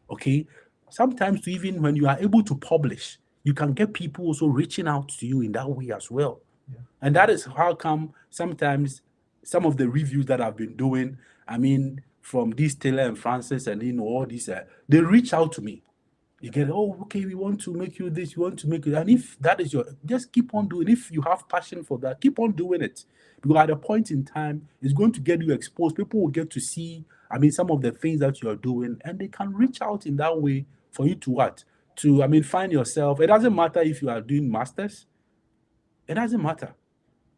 Okay. Sometimes even when you are able to publish, you can get people also reaching out to you in that way as well. Yeah. And that is how come sometimes some of the reviews that I've been doing, I mean, from these Taylor and Francis and all these, they reach out to me. You get, oh, okay, we want to make you this, we want to make it. And if that is just keep on doing. If you have passion for that, keep on doing it. Because at a point in time, it's going to get you exposed. People will get to see, I mean, some of the things that you're doing, and they can reach out in that way for you to find yourself. It doesn't matter if you are doing masters. It doesn't matter.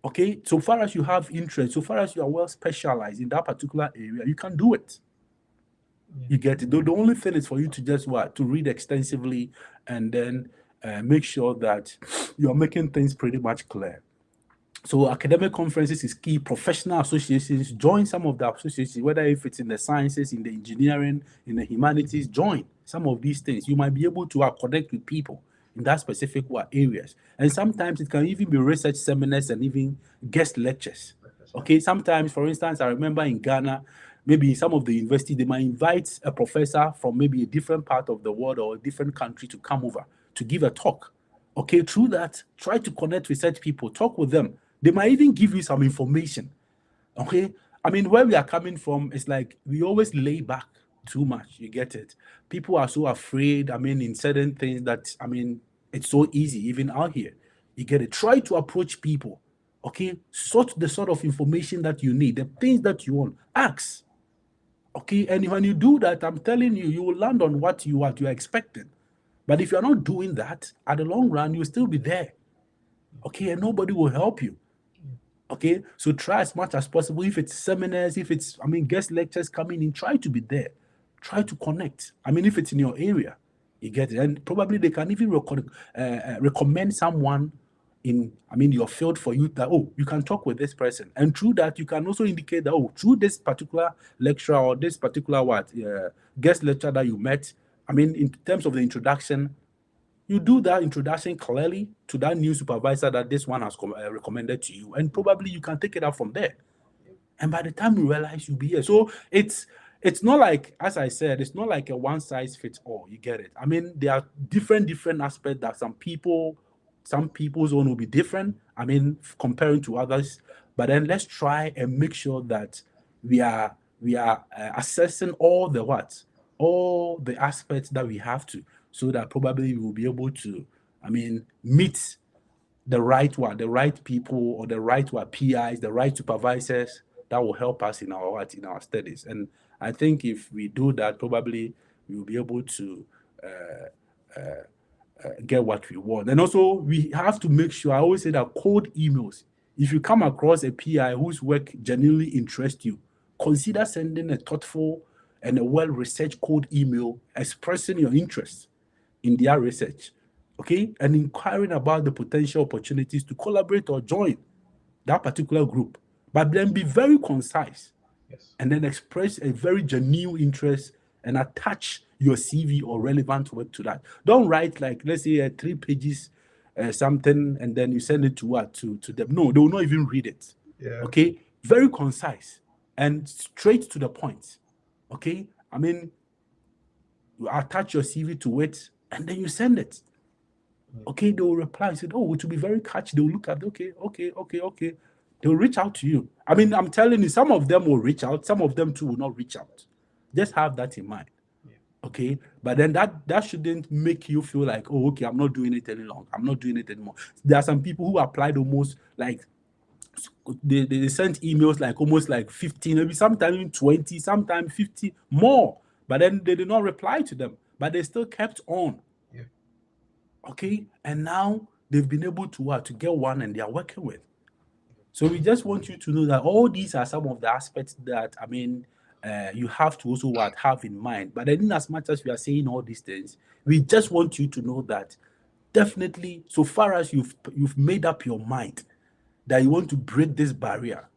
Okay, so far as you have interest, so far as you are well specialized in that particular area, you can do it. Yeah. You get it. The only thing is for you to just to read extensively and then make sure that you're making things pretty much clear. So academic conferences is key. Professional associations, join some of the associations, whether if it's in the sciences, in the engineering, in the humanities, join some of these things. You might be able to connect with people in that specific areas. And sometimes it can even be research seminars and even guest lectures. Okay, sometimes, for instance, I remember in Ghana, maybe in some of the universities, they might invite a professor from maybe a different part of the world or a different country to come over to give a talk. Okay, through that, try to connect with such people, talk with them. They might even give you some information. Okay, I mean, where we are coming from, it's like we always lay back too much. You get it? People are so afraid. I mean, in certain things that, I mean, it's so easy, even out here. You get it? Try to approach people. Okay, sort the sort of information that you need, the things that you want. Ask. Okay, and when you do that, I'm telling you, you will land on what you're expecting. But if you're not doing that, at the long run, you'll still be there. Okay, and nobody will help you. Okay, so try as much as possible. If it's seminars, if it's, I mean, guest lectures coming in, try to be there. Try to connect. I mean, if it's in your area, you get it. And probably they can even recommend someone your field for you that, oh, you can talk with this person, and through that you can also indicate that, oh, through this particular lecturer or this particular guest lecturer that you met, in terms of the introduction, you do that introduction clearly to that new supervisor that this one has recommended to you, and probably you can take it out from there. And by the time you realize, you'll be here. So it's not like, as I said, it's not like a one size fits all. You get it? There are different aspects that some people's own will be different. Comparing to others. But then let's try and make sure that we are assessing all the aspects that we have to, so that probably we will be able to, meet the right people, or the right PIs, the right supervisors that will help us in our studies. And I think if we do that, probably we will be able to get what we want. And also, we have to make sure, I always say that cold emails, if you come across a PI whose work genuinely interests you, consider sending a thoughtful and a well-researched cold email expressing your interest in their research, okay, and inquiring about the potential opportunities to collaborate or join that particular group. But then be very concise. Yes. And then express a very genuine interest and attach your CV or relevant work to that. Don't write, like, let's say 3 pages something, and then you send it to them. No, they will not even read it. Yeah. Okay, very concise and straight to the point. Okay, you attach your CV to it, and then you send it. Okay, they will reply. Said, oh, it will be very catchy. They will look at it. Okay. They will reach out to you. I'm telling you, some of them will reach out. Some of them too will not reach out. Just have that in mind. Okay, but then that shouldn't make you feel like, oh, okay, I'm not doing it any longer. I'm not doing it anymore. There are some people who applied almost like they sent emails like almost like 15, maybe sometimes 20, sometimes 50 more. But then they did not reply to them. But they still kept on. Yeah. Okay, and now they've been able to get one, and they are working with. So we just want you to know that all these are some of the aspects that you have to also have in mind. But then, in as much as we are saying all these things, we just want you to know that definitely, so far as you've made up your mind that you want to break this barrier,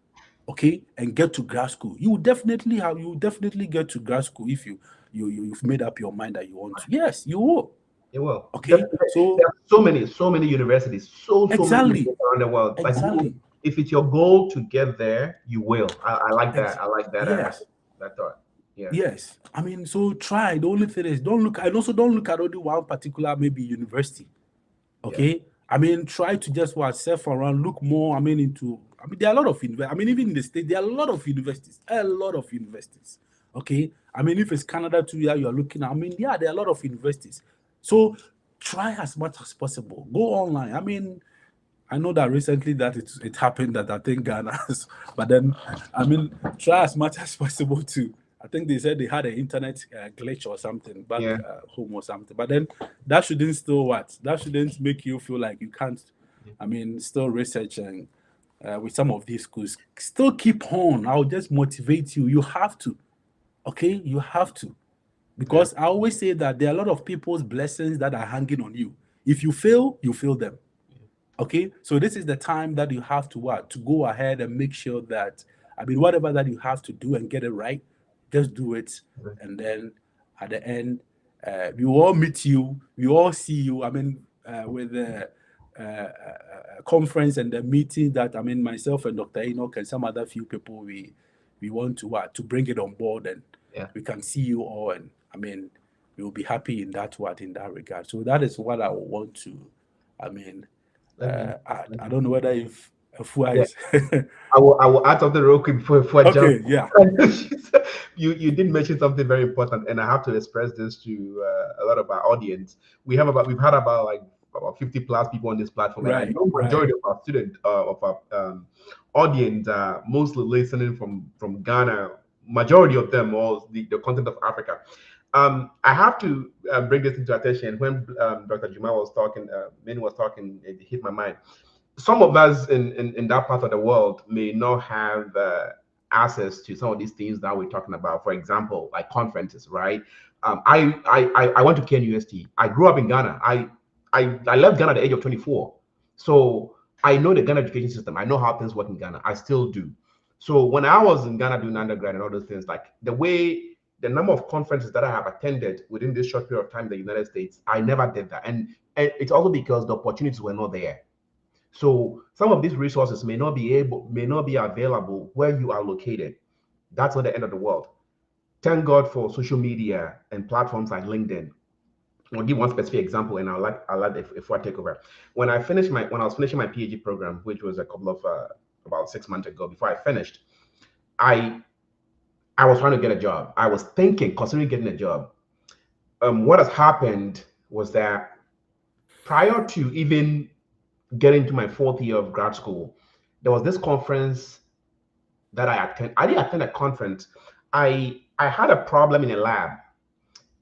okay, and get to grad school, you will definitely get to grad school if you've made up your mind that you want to. Yes, you will. It will. Okay, so there are so many universities, so many exactly around the world. exactly. Like, if it's your goal to get there, you will. I like that. I like that. Yes. That thought. Yeah. Yes. So try. The only thing is, don't look at only one particular maybe university. Okay. Try to just surf around, look more. There are a lot of even in the States, there are a lot of universities. Okay. If it's Canada too, you are looking at. There are a lot of universities. So try as much as possible. Go online. I know that recently that it happened that I think Ghana, but then try as much as possible to. I think they said they had an internet glitch or something back home or something. But then that shouldn't make you feel like you can't. Still research and with some of these schools, still keep on. I'll just motivate you. You have to, okay? You have to, because I always say that there are a lot of people's blessings that are hanging on you. If you fail, you fail them. Okay, so this is the time that you have to go ahead and make sure that whatever that you have to do and get it right, just do it. And then at the end, we will all meet you, we all see you. With the conference and the meeting that myself and Dr. Enoch and some other few people, we want to bring it on board, and we can see you all, and we will be happy in that regard. So that is what I want to. I don't know whether if wise. I will add something real quick before I jump. Okay, yeah. You did mention something very important, and I have to express this to a lot of our audience. We've had about 50 plus people on this platform, Right, and I know majority of our student of our audience mostly listening from Ghana. Majority of them, all the content of Africa. I have to bring this into attention. When Dr. Dwumah was talking, Manu was talking, it hit my mind. Some of us in that part of the world may not have access to some of these things that we're talking about. For example, like conferences, right? I went to KNUST. I grew up in Ghana. I left Ghana at the age of 24. So I know the Ghana education system. I know how things work in Ghana. I still do. So when I was in Ghana doing undergrad and all those things, like the number of conferences that I have attended within this short period of time in the United States, I never did that. And it's also because the opportunities were not there. So some of these resources may not be available where you are located. That's not the end of the world. Thank God for social media and platforms like LinkedIn. I'll give one specific example, and I'll like if I take over. When I was finishing my PhD program, which was a couple of about 6 months ago, before I finished, I was trying to get a job. I was considering getting a job. What has happened was that prior to even getting to my 4th year of grad school, there was this conference that I attended. I didn't attend a conference. I had a problem in a lab.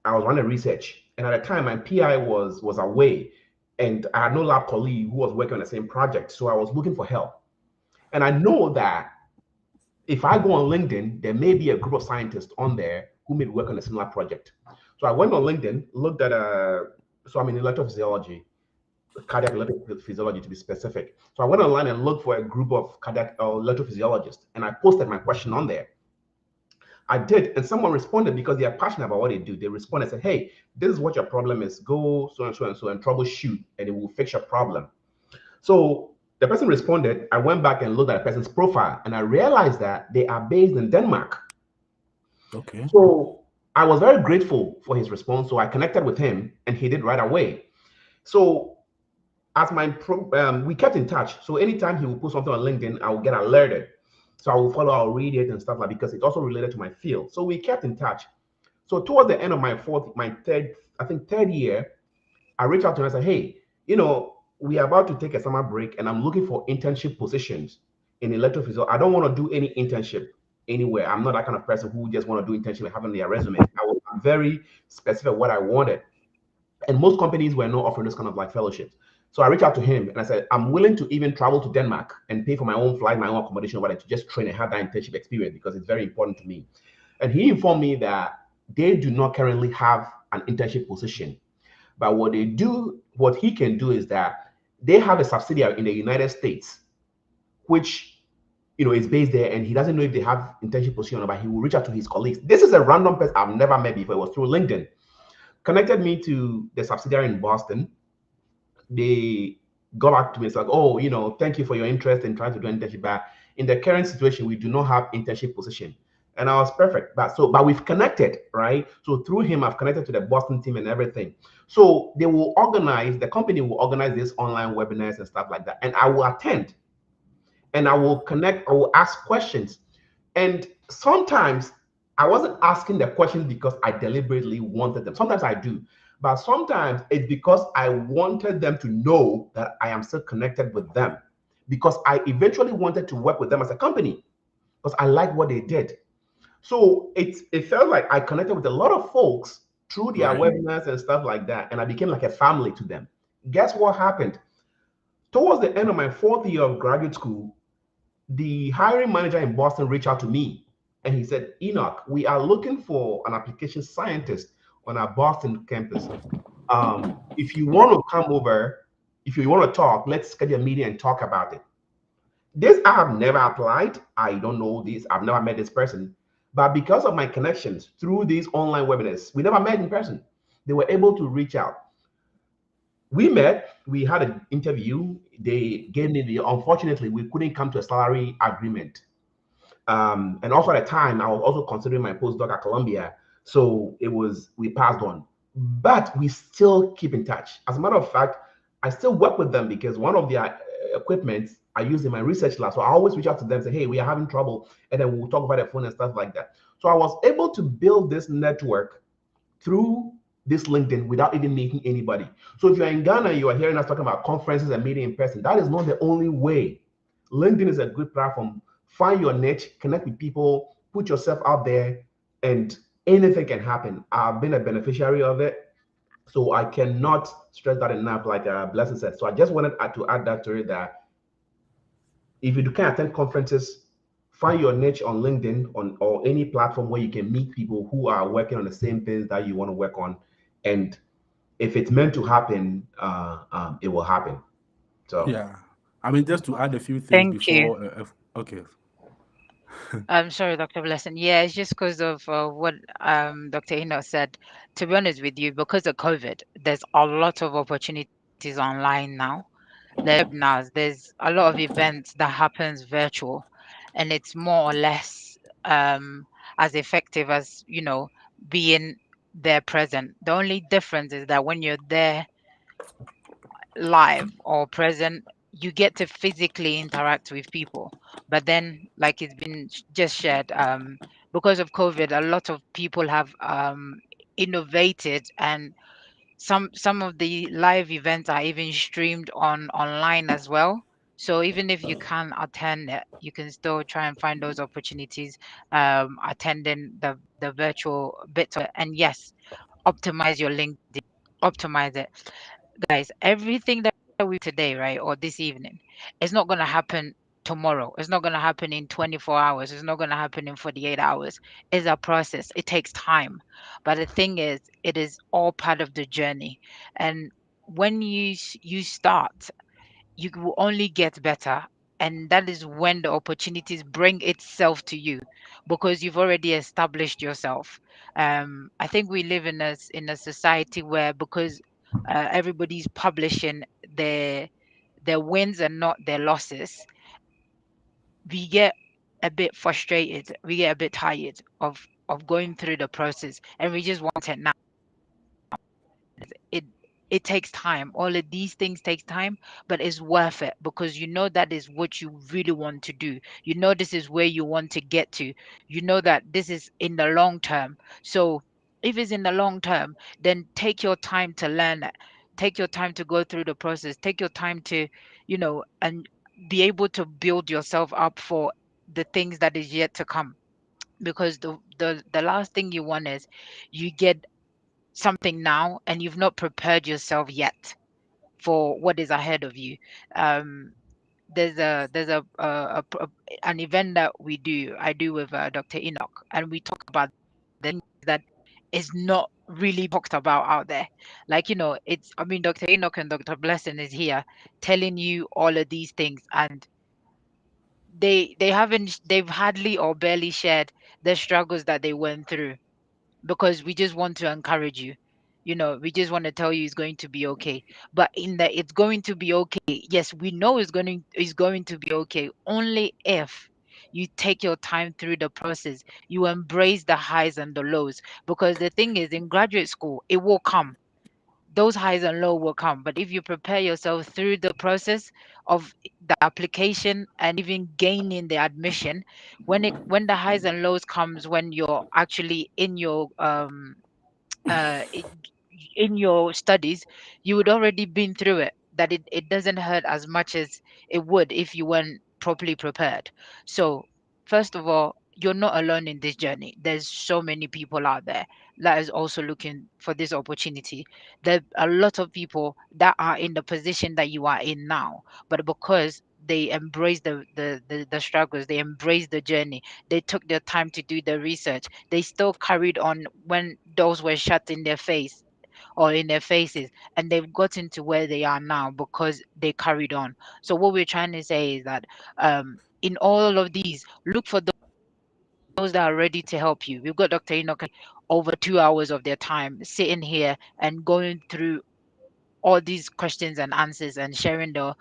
I was running research, and at the time, my PI was away, and I had no lab colleague who was working on the same project. So I was looking for help, and I know that if I go on LinkedIn, there may be a group of scientists on there who may be working on a similar project. So I went on LinkedIn, looked at so I'm in electrophysiology, cardiac electrophysiology to be specific. So I went online and looked for a group of cardiac electrophysiologists, and I posted my question on there. I did, and someone responded because they are passionate about what they do. They responded and said, "Hey, this is what your problem is. Go so and so and so and troubleshoot, and it will fix your problem." So the person responded. I went back and looked at the person's profile, and I realized that they are based in Denmark. Okay. So I was very grateful for his response. So I connected with him, and he did right away. So as we kept in touch. So anytime he would put something on LinkedIn, I would get alerted. So I will follow, I'll read it and stuff like that because it's also related to my field. So we kept in touch. So towards the end of my third year, I reached out to him and said, "Hey, we are about to take a summer break and I'm looking for internship positions in electrophysiology. I don't want to do any internship anywhere. I'm not that kind of person who just want to do internship and have it on their resume. I'm very specific what I wanted. And most companies were not offering this kind of like fellowships. So I reached out to him and I said, I'm willing to even travel to Denmark and pay for my own flight, my own accommodation, whatever, to just train and have that internship experience because it's very important to me. And he informed me that they do not currently have an internship position. But what he can do is that they have a subsidiary in the United States, which is based there, and he doesn't know if they have internship position, but he will reach out to his colleagues. This is a random person I've never met before. It was through LinkedIn. Connected me to the subsidiary in Boston. They got back to me and said, "Oh, thank you for your interest in trying to do internship. But in the current situation, we do not have internship position." And I was perfect. But we've connected, right? So through him, I've connected to the Boston team and everything. So the company will organize this online webinars and stuff like that. And I will attend and I will connect, I will ask questions. And sometimes I wasn't asking the questions because I deliberately wanted them. Sometimes I do. But sometimes it's because I wanted them to know that I am still connected with them, because I eventually wanted to work with them as a company because I like what they did. So it felt like I connected with a lot of folks through their webinars and stuff like that, and I became like a family to them. Guess what happened? Towards the end of my 4th year of graduate school, the hiring manager in Boston reached out to me and he said, "Enoch, we are looking for an application scientist on our Boston campus. If you want to come over, if you want to talk, let's schedule a meeting and talk about it." This, I have never applied. I don't know this. I've never met this person. But because of my connections through these online webinars, we never met in person. They were able to reach out. We met, we had an interview. They gave me unfortunately, we couldn't come to a salary agreement. And also at the time, I was also considering my postdoc at Columbia. So we passed on. But we still keep in touch. As a matter of fact, I still work with them because one of their equipment I use in my research lab. So I always reach out to them and say, "Hey, we are having trouble." And then we'll talk about the phone and stuff like that. So I was able to build this network through this LinkedIn without even meeting anybody. So if you're in Ghana, you are hearing us talking about conferences and meeting in person. That is not the only way. LinkedIn is a good platform. Find your niche, connect with people, put yourself out there, and anything can happen. I've been a beneficiary of it. So I cannot stress that enough, like Blessing said. So I just wanted to add that to it, that if you can attend conferences, find your niche on LinkedIn or any platform where you can meet people who are working on the same things that you want to work on. And if it's meant to happen, it will happen. So yeah, I mean, just to add a few things Thank you. before. Okay. I'm sorry, Dr. Blessing. Yeah, it's just because of what Dr. Enoch said. To be honest with you, because of COVID, there's a lot of opportunities online now. There's webinars, there's a lot of events that happens virtual, and it's more or less as effective as, being there present. The only difference is that when you're there live or present, you get to physically interact with people. But then, like it's been just shared, because of COVID, a lot of people have innovated, and some of the live events are even streamed online as well. So even if you can't attend it, you can still try and find those opportunities, attending the virtual bits of it. And yes, optimize your LinkedIn, optimize it, guys. Everything that we today, right, or this evening, it's not going to happen tomorrow. It's not going to happen in 24 hours. It's not going to happen in 48 hours. It's a process. It takes time. But the thing is, it is all part of the journey. And when you start, you will only get better. And that is when the opportunities bring itself to you, because you've already established yourself. I think we live in a society where, because everybody's publishing their their wins and not their losses, we get a bit frustrated. We get a bit tired of going through the process, and we just want it now. it it takes time. All of these things takes time, but it's worth it, because you know that is what you really want to do. You know this is where you want to get to. You know that this is in the long term. So if it's in the long term, then take your time to learn it. Take your time to go through the process. Take your time to, and be able to build yourself up for the things that is yet to come. Because the last thing you want is you get something now and you've not prepared yourself yet for what is ahead of you. Um, an event that I do with Dr. Enoch, and we talk about the things that is not really talked about out there. Like, it's, I mean, Dr. Enoch and Dr. Blessing is here telling you all of these things, and they've hardly or barely shared the struggles that they went through, because we just want to encourage you. We just want to tell you it's going to be okay. But in that it's going to be okay, yes, we know it's going to be okay only if you take your time through the process, you embrace the highs and the lows. Because the thing is, in graduate school, it will come, those highs and lows will come. But if you prepare yourself through the process of the application and even gaining the admission, when the highs and lows comes, when you're actually uh, i- in your studies, you would already been through it, that it doesn't hurt as much as it would if you weren't properly prepared. So first of all, you're not alone in this journey. There's so many people out there that is also looking for this opportunity. There are a lot of people that are in the position that you are in now, but because they embrace the struggles, they embrace the journey, they took their time to do the research, they still carried on when doors were shut in their face or in their faces, and they've gotten to where they are now because they carried on. So what we're trying to say is that, in all of these, look for those that are ready to help you. We've got Dr. Enoch over 2 hours of their time sitting here and going through all these questions and answers and sharing the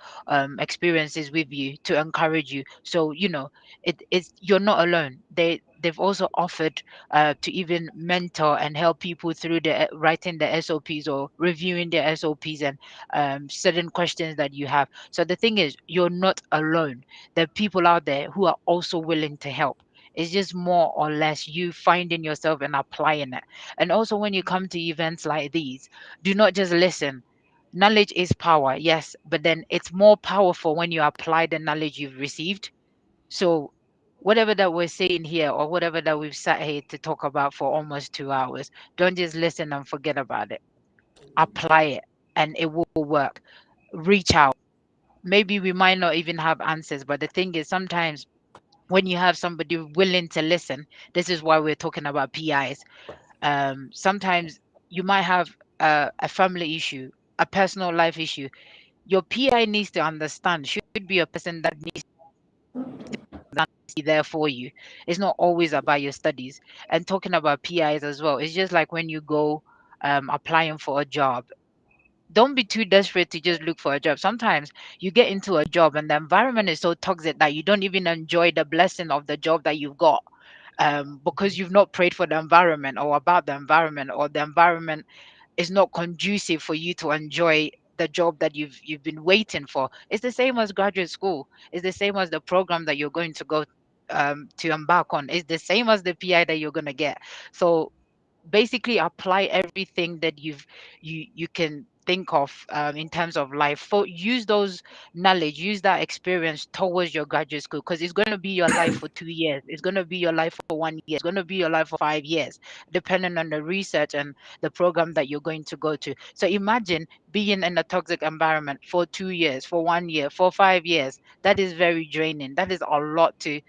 experiences with you to encourage you. So it's, you're not alone. They've also offered to even mentor and help people through the writing the SOPs or reviewing the SOPs and certain questions that you have. So the thing is, you're not alone. There are people out there who are also willing to help. It's just more or less you finding yourself and applying it. And also, when you come to events like these, do not just listen. Knowledge is power, yes, but then it's more powerful when you apply the knowledge you've received. So whatever that we're saying here, or whatever that we've sat here to talk about for almost 2 hours, don't just listen and forget about it. Apply it, and it will work. Reach out. Maybe we might not even have answers, but the thing is, sometimes when you have somebody willing to listen, this is why we're talking about PIs. Sometimes you might have a family issue, a personal life issue. your PI needs to understand, should be a person that needs to be there for you. It's not always about your studies. And talking about PIs as well, it's just like when you go applying for a job. Don't be too desperate to just look for a job. Sometimes you get into a job and the environment is so toxic that you don't even enjoy the blessing of the job that you've got, because you've not prayed for the environment or about the environment, or the environment is not conducive for you to enjoy the job that you've been waiting for. It's the same as graduate school. It's the same as the program that you're going to go to embark on. It's the same as the PI that you're going to get. So basically apply everything that you can think of, in terms of life. For use those knowledge, use that experience towards your graduate school, because it's going to be your life for 2 years, it's going to be your life for 1 year, it's going to be your life for 5 years, depending on the research and the program that you're going to go to. So imagine being in a toxic environment for 2 years, for 1 year, for 5 years. That is very draining. That is a lot to,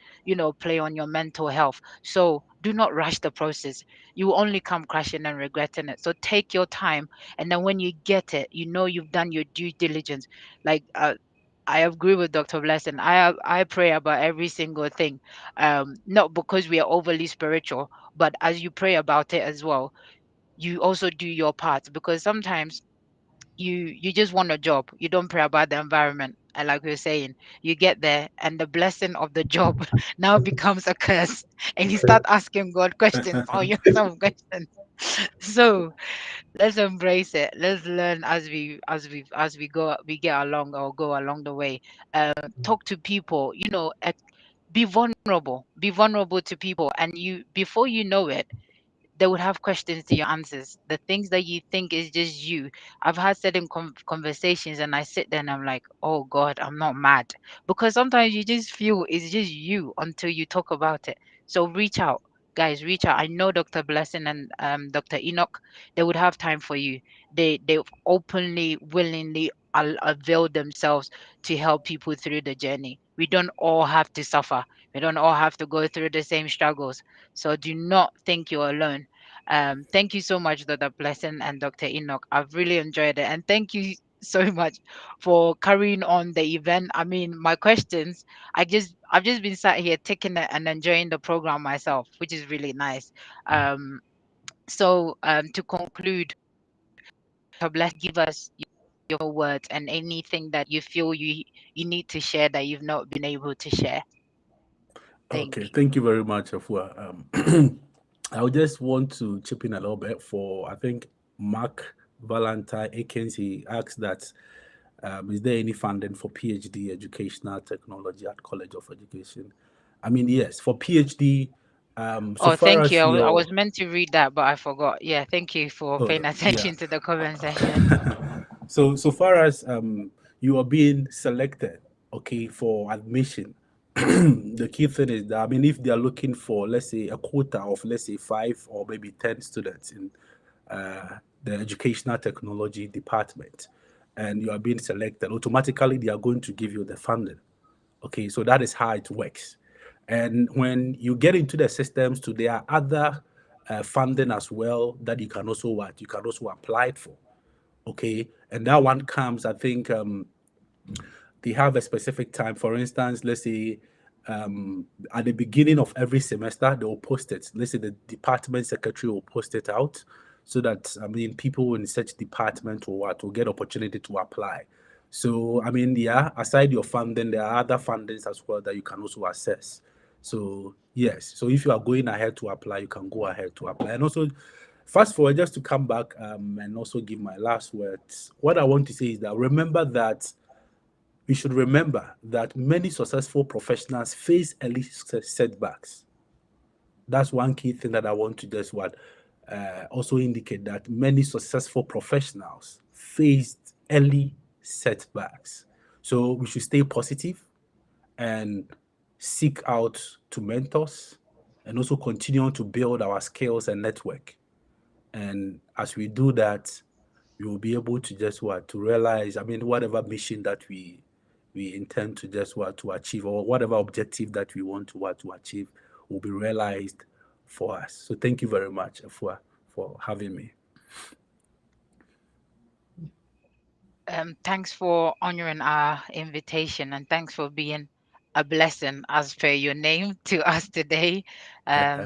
play on your mental health. So do not rush the process. You will only come crashing and regretting it. So take your time, and then when you get it, you've done your due diligence. Like, I agree with Dr. Blessing. I pray about every single thing, not because we are overly spiritual, but as you pray about it as well, you also do your part, because sometimes you just want a job, you don't pray about the environment, and like we were saying, you get there and the blessing of the job now becomes a curse, and you start asking God questions or yourself questions. So let's embrace it. Let's learn as we go, we get along or go along the way. Talk to people, be vulnerable to people, and you before you know it, they would have questions to your answers. The things that you think is just you. I've had certain conversations, and I sit there and I'm like, oh God, I'm not mad. Because sometimes you just feel it's just you until you talk about it. So reach out, guys, reach out. I know Dr. Blessing and Dr. Enoch, they would have time for you. They openly, willingly avail themselves to help people through the journey. We don't all have to suffer. We don't all have to go through the same struggles. So do not think you're alone. Thank you so much, Dr. Blessing and Dr. Enoch. I've really enjoyed it. And thank you so much for carrying on the event. I mean, my questions, I've just been sat here taking it and enjoying the program myself, which is really nice. So to conclude, Dr. Bless, give us your words and anything that you feel you need to share that you've not been able to share. Thank Okay, you. thank you very much, Afua. I would just want to chip in a little bit for, I think, Mark Valentine Akins. He asked that, is there any funding for PhD educational technology at College of Education? I mean, yes, for PhD, so Oh, far thank you. as I your, was meant to read that, but I forgot. Yeah, thank you for oh, paying yeah. attention to the comment section. So far as you are being selected, okay, for admission, the key thing is that, I mean, if they are looking for, let's say, a quota of, let's say, 5 or maybe 10 students in the educational technology department, and you are being selected, automatically they are going to give you the funding. Okay, so that is how it works. And when you get into the systems too, there are other funding as well that you can also apply for. Okay, and that one comes, I think, they have a specific time. For instance, let's say at the beginning of every semester, they will post it. Let's say the department secretary will post it out, so that, I mean, people in such department will get opportunity to apply. So, I mean, yeah, aside your funding, there are other fundings as well that you can also access. So yes, so if you are going ahead to apply, you can go ahead to apply. And also, fast forward, just to come back and also give my last words. What I want to say is that we should remember that many successful professionals face early setbacks. That's one key thing that I want to just also indicate, that many successful professionals faced early setbacks. So we should stay positive and seek out to mentors, and also continue to build our skills and network. And as we do that, we will be able to just to realize, I mean, whatever mission that we intend to just to achieve, or whatever objective that we want to achieve, will be realized for us. So thank you very much for having me. Thanks for honoring our invitation and thanks for being a blessing, as per your name, to us today,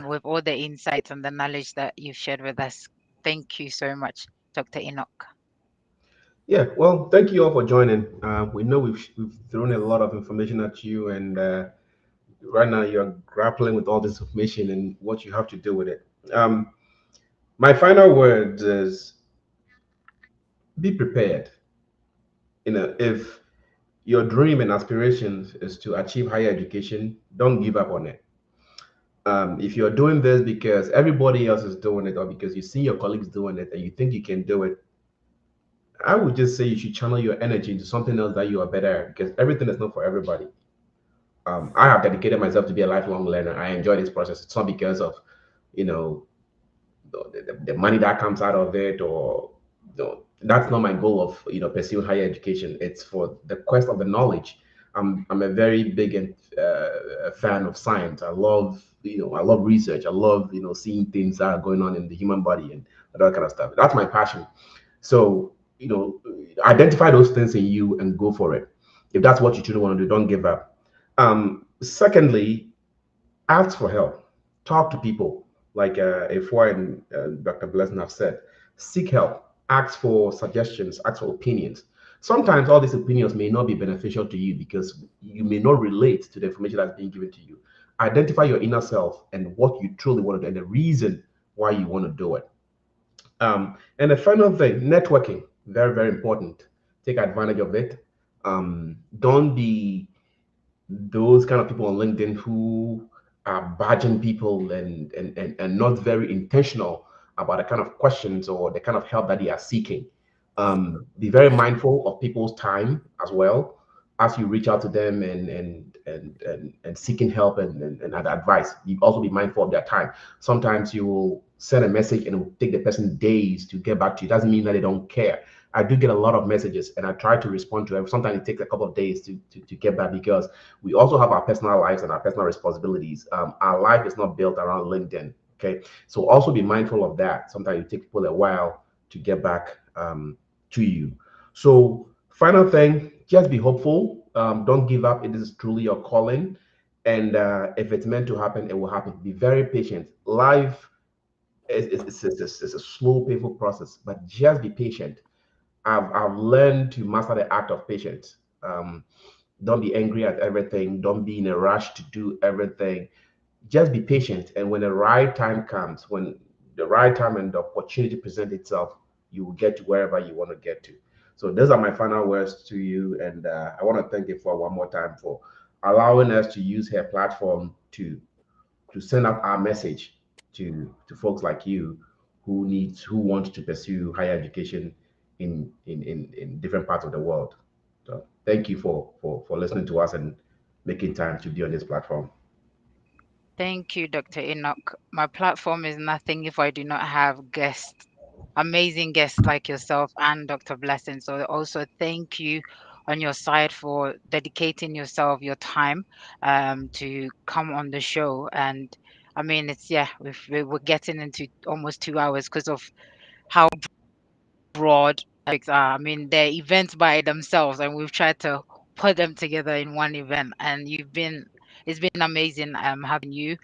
with all the insights and the knowledge that you've shared with us. Thank you so much, Dr. Enoch. Yeah, well, thank you all for joining. We know we've thrown a lot of information at you, and right now you're grappling with all this information and what you have to do with it. Um, my final words is be prepared. If your dream and aspirations is to achieve higher education, don't give up on it. If you're doing this because everybody else is doing it, or because you see your colleagues doing it and you think you can do it, I would just say you should channel your energy into something else that you are better at, because everything is not for everybody. I have dedicated myself to be a lifelong learner. I enjoy this process. It's not because of, you know, the money that comes out of it, or that's not my goal of pursuing higher education. It's for the quest of the knowledge. I'm a very big fan of science. I love research. I love seeing things that are going on in the human body and that kind of stuff. That's my passion. So identify those things in you and go for it. If that's what you truly want to do, don't give up. Secondly, ask for help. Talk to people, like Efwa and Dr. Blessing have said. Seek help. Ask for suggestions. Ask for opinions. Sometimes all these opinions may not be beneficial to you because you may not relate to the information that's being given to you. Identify your inner self and what you truly want to do and the reason why you want to do it. And the final thing, networking, very, very important. Take advantage of it. Don't be those kind of people on LinkedIn who are badging people and not very intentional about the kind of questions or the kind of help that they are seeking. Be very mindful of people's time as well as you reach out to them and seeking help and advice. You also be mindful of their time. Sometimes you will send a message and it will take the person days to get back to you. Doesn't mean that they don't care. I do get a lot of messages and I try to respond to them. Sometimes it takes a couple of days to get back because we also have our personal lives and our personal responsibilities. Our life is not built around LinkedIn. Okay. So also be mindful of that. Sometimes it takes people a while to get back to you. So, final thing, just be hopeful. Don't give up. It is truly your calling. And if it's meant to happen, it will happen. Be very patient. Life is a slow, painful process, but just be patient. I've learned to master the art of patience. Don't be angry at everything. Don't be in a rush to do everything. Just be patient. And when the right time comes, when the right time and the opportunity presents itself, you will get to wherever you want to get to. So those are my final words to you. And I want to thank you for one more time for allowing us to use her platform to send out our message to folks like you who want to pursue higher education in different parts of the world. So thank you for listening to us and making time to be on this platform. Thank you, Dr. Enoch. My platform is nothing if I do not have guests, amazing guests like yourself and Dr. Blessing. So also thank you on your side for dedicating yourself, your time, to come on the show. And I mean, it's yeah, we're getting into almost 2 hours because of how broad topics are. I mean, they're events by themselves, and we've tried to put them together in one event. And it's been amazing having you.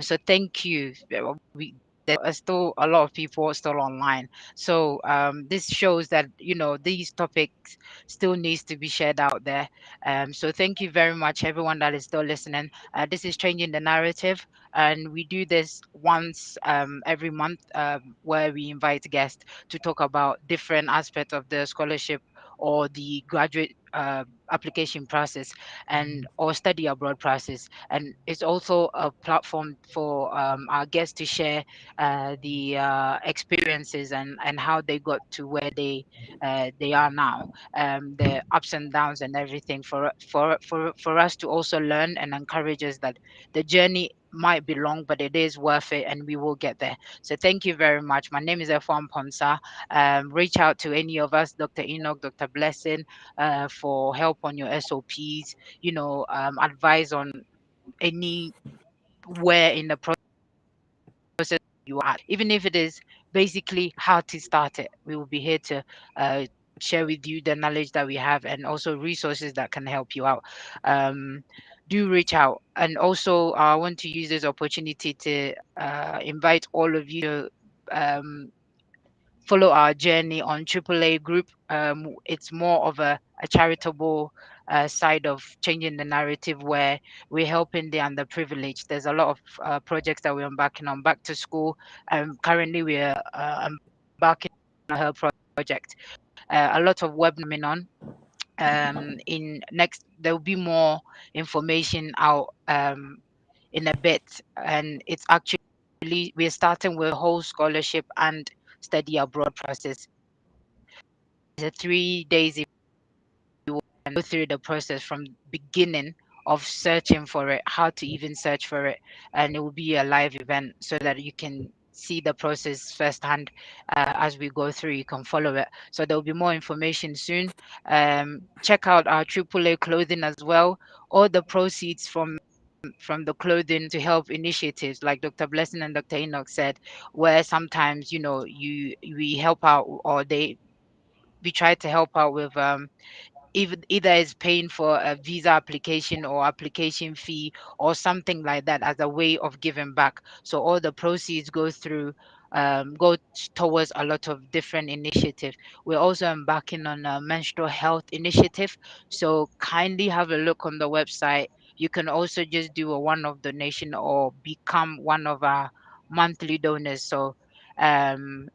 So thank you. There are still a lot of people still online. So this shows that these topics still needs to be shared out there. So thank you very much, everyone that is still listening. This is changing the narrative, and we do this once every month, where we invite guests to talk about different aspects of the scholarship or the graduate application process and or study abroad process. And it's also a platform for our guests to share the experiences and how they got to where they are now, the ups and downs and everything, for us to also learn and encourage us that the journey might be long, but it is worth it and we will get there. So thank you very much. My name is Efwan Ponsa. Reach out to any of us, Dr. Enoch, Dr. Blessing, for help on your SOPs, advice on anywhere in the process you are at, even if it is basically how to start it. We will be here to share with you the knowledge that we have and also resources that can help you out. Um, do reach out. And also, I want to use this opportunity to invite all of you to follow our journey on AAA Group. It's more of a charitable side of changing the narrative where we're helping the underprivileged. There's a lot of projects that we're embarking on. Back to school. Currently, we're embarking on a health project. A lot of web coming on. In next, there will be more information out in a bit, and it's actually we're starting with whole scholarship and study abroad process. It's a 3 days and go through the process from beginning of searching for it, how to even search for it, and it will be a live event so that you can see the process firsthand as we go through. You can follow it. So there will be more information soon. Check out our AAA clothing as well. All the proceeds from the clothing to help initiatives like Dr. Blessing and Dr. Enoch said, where sometimes we help out or they we try to help out with either is paying for a visa application or application fee or something like that as a way of giving back. So all the proceeds go towards a lot of different initiatives. We're also embarking on a menstrual health initiative. So kindly have a look on the website. You can also just do a one-off donation or become one of our monthly donors. So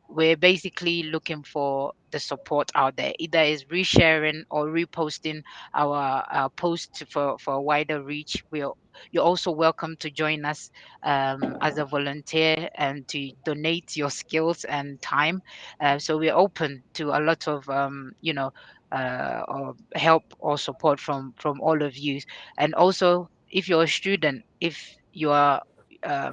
we're basically looking for the support out there, either is resharing or reposting our post for a wider reach. You're also welcome to join us as a volunteer and to donate your skills and time. So we're open to a lot of or help or support from all of you. And also, if you're a student, if you are a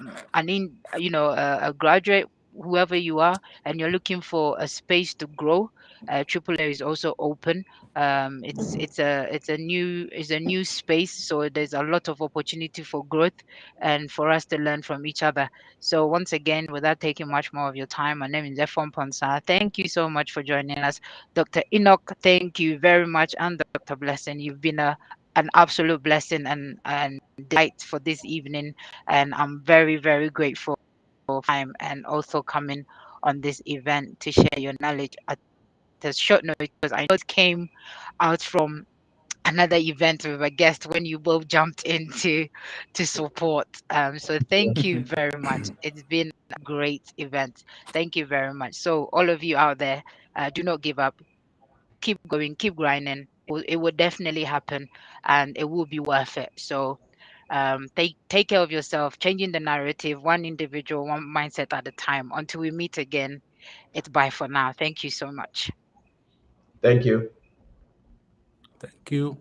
graduate, whoever you are, and you're looking for a space to grow, AAA is also open. It's a new space, so there's a lot of opportunity for growth and for us to learn from each other. So once again, without taking much more of your time, my name is Efon Ponsa. Thank you so much for joining us, Dr. Enoch. Thank you very much, and Dr. Blessing. You've been an absolute blessing and delight for this evening, and I'm very very grateful time and also coming on this event to share your knowledge at a short notice, because I know it came out from another event with a guest when you both jumped into to support. So thank you very much. It's been a great event. Thank you very much. So all of you out there, do not give up. Keep going, keep grinding. It will definitely happen, and it will be worth it. So take care of yourself, changing the narrative, one individual, one mindset at a time. Until we meet again, it's bye for now. Thank you so much. Thank you. Thank you.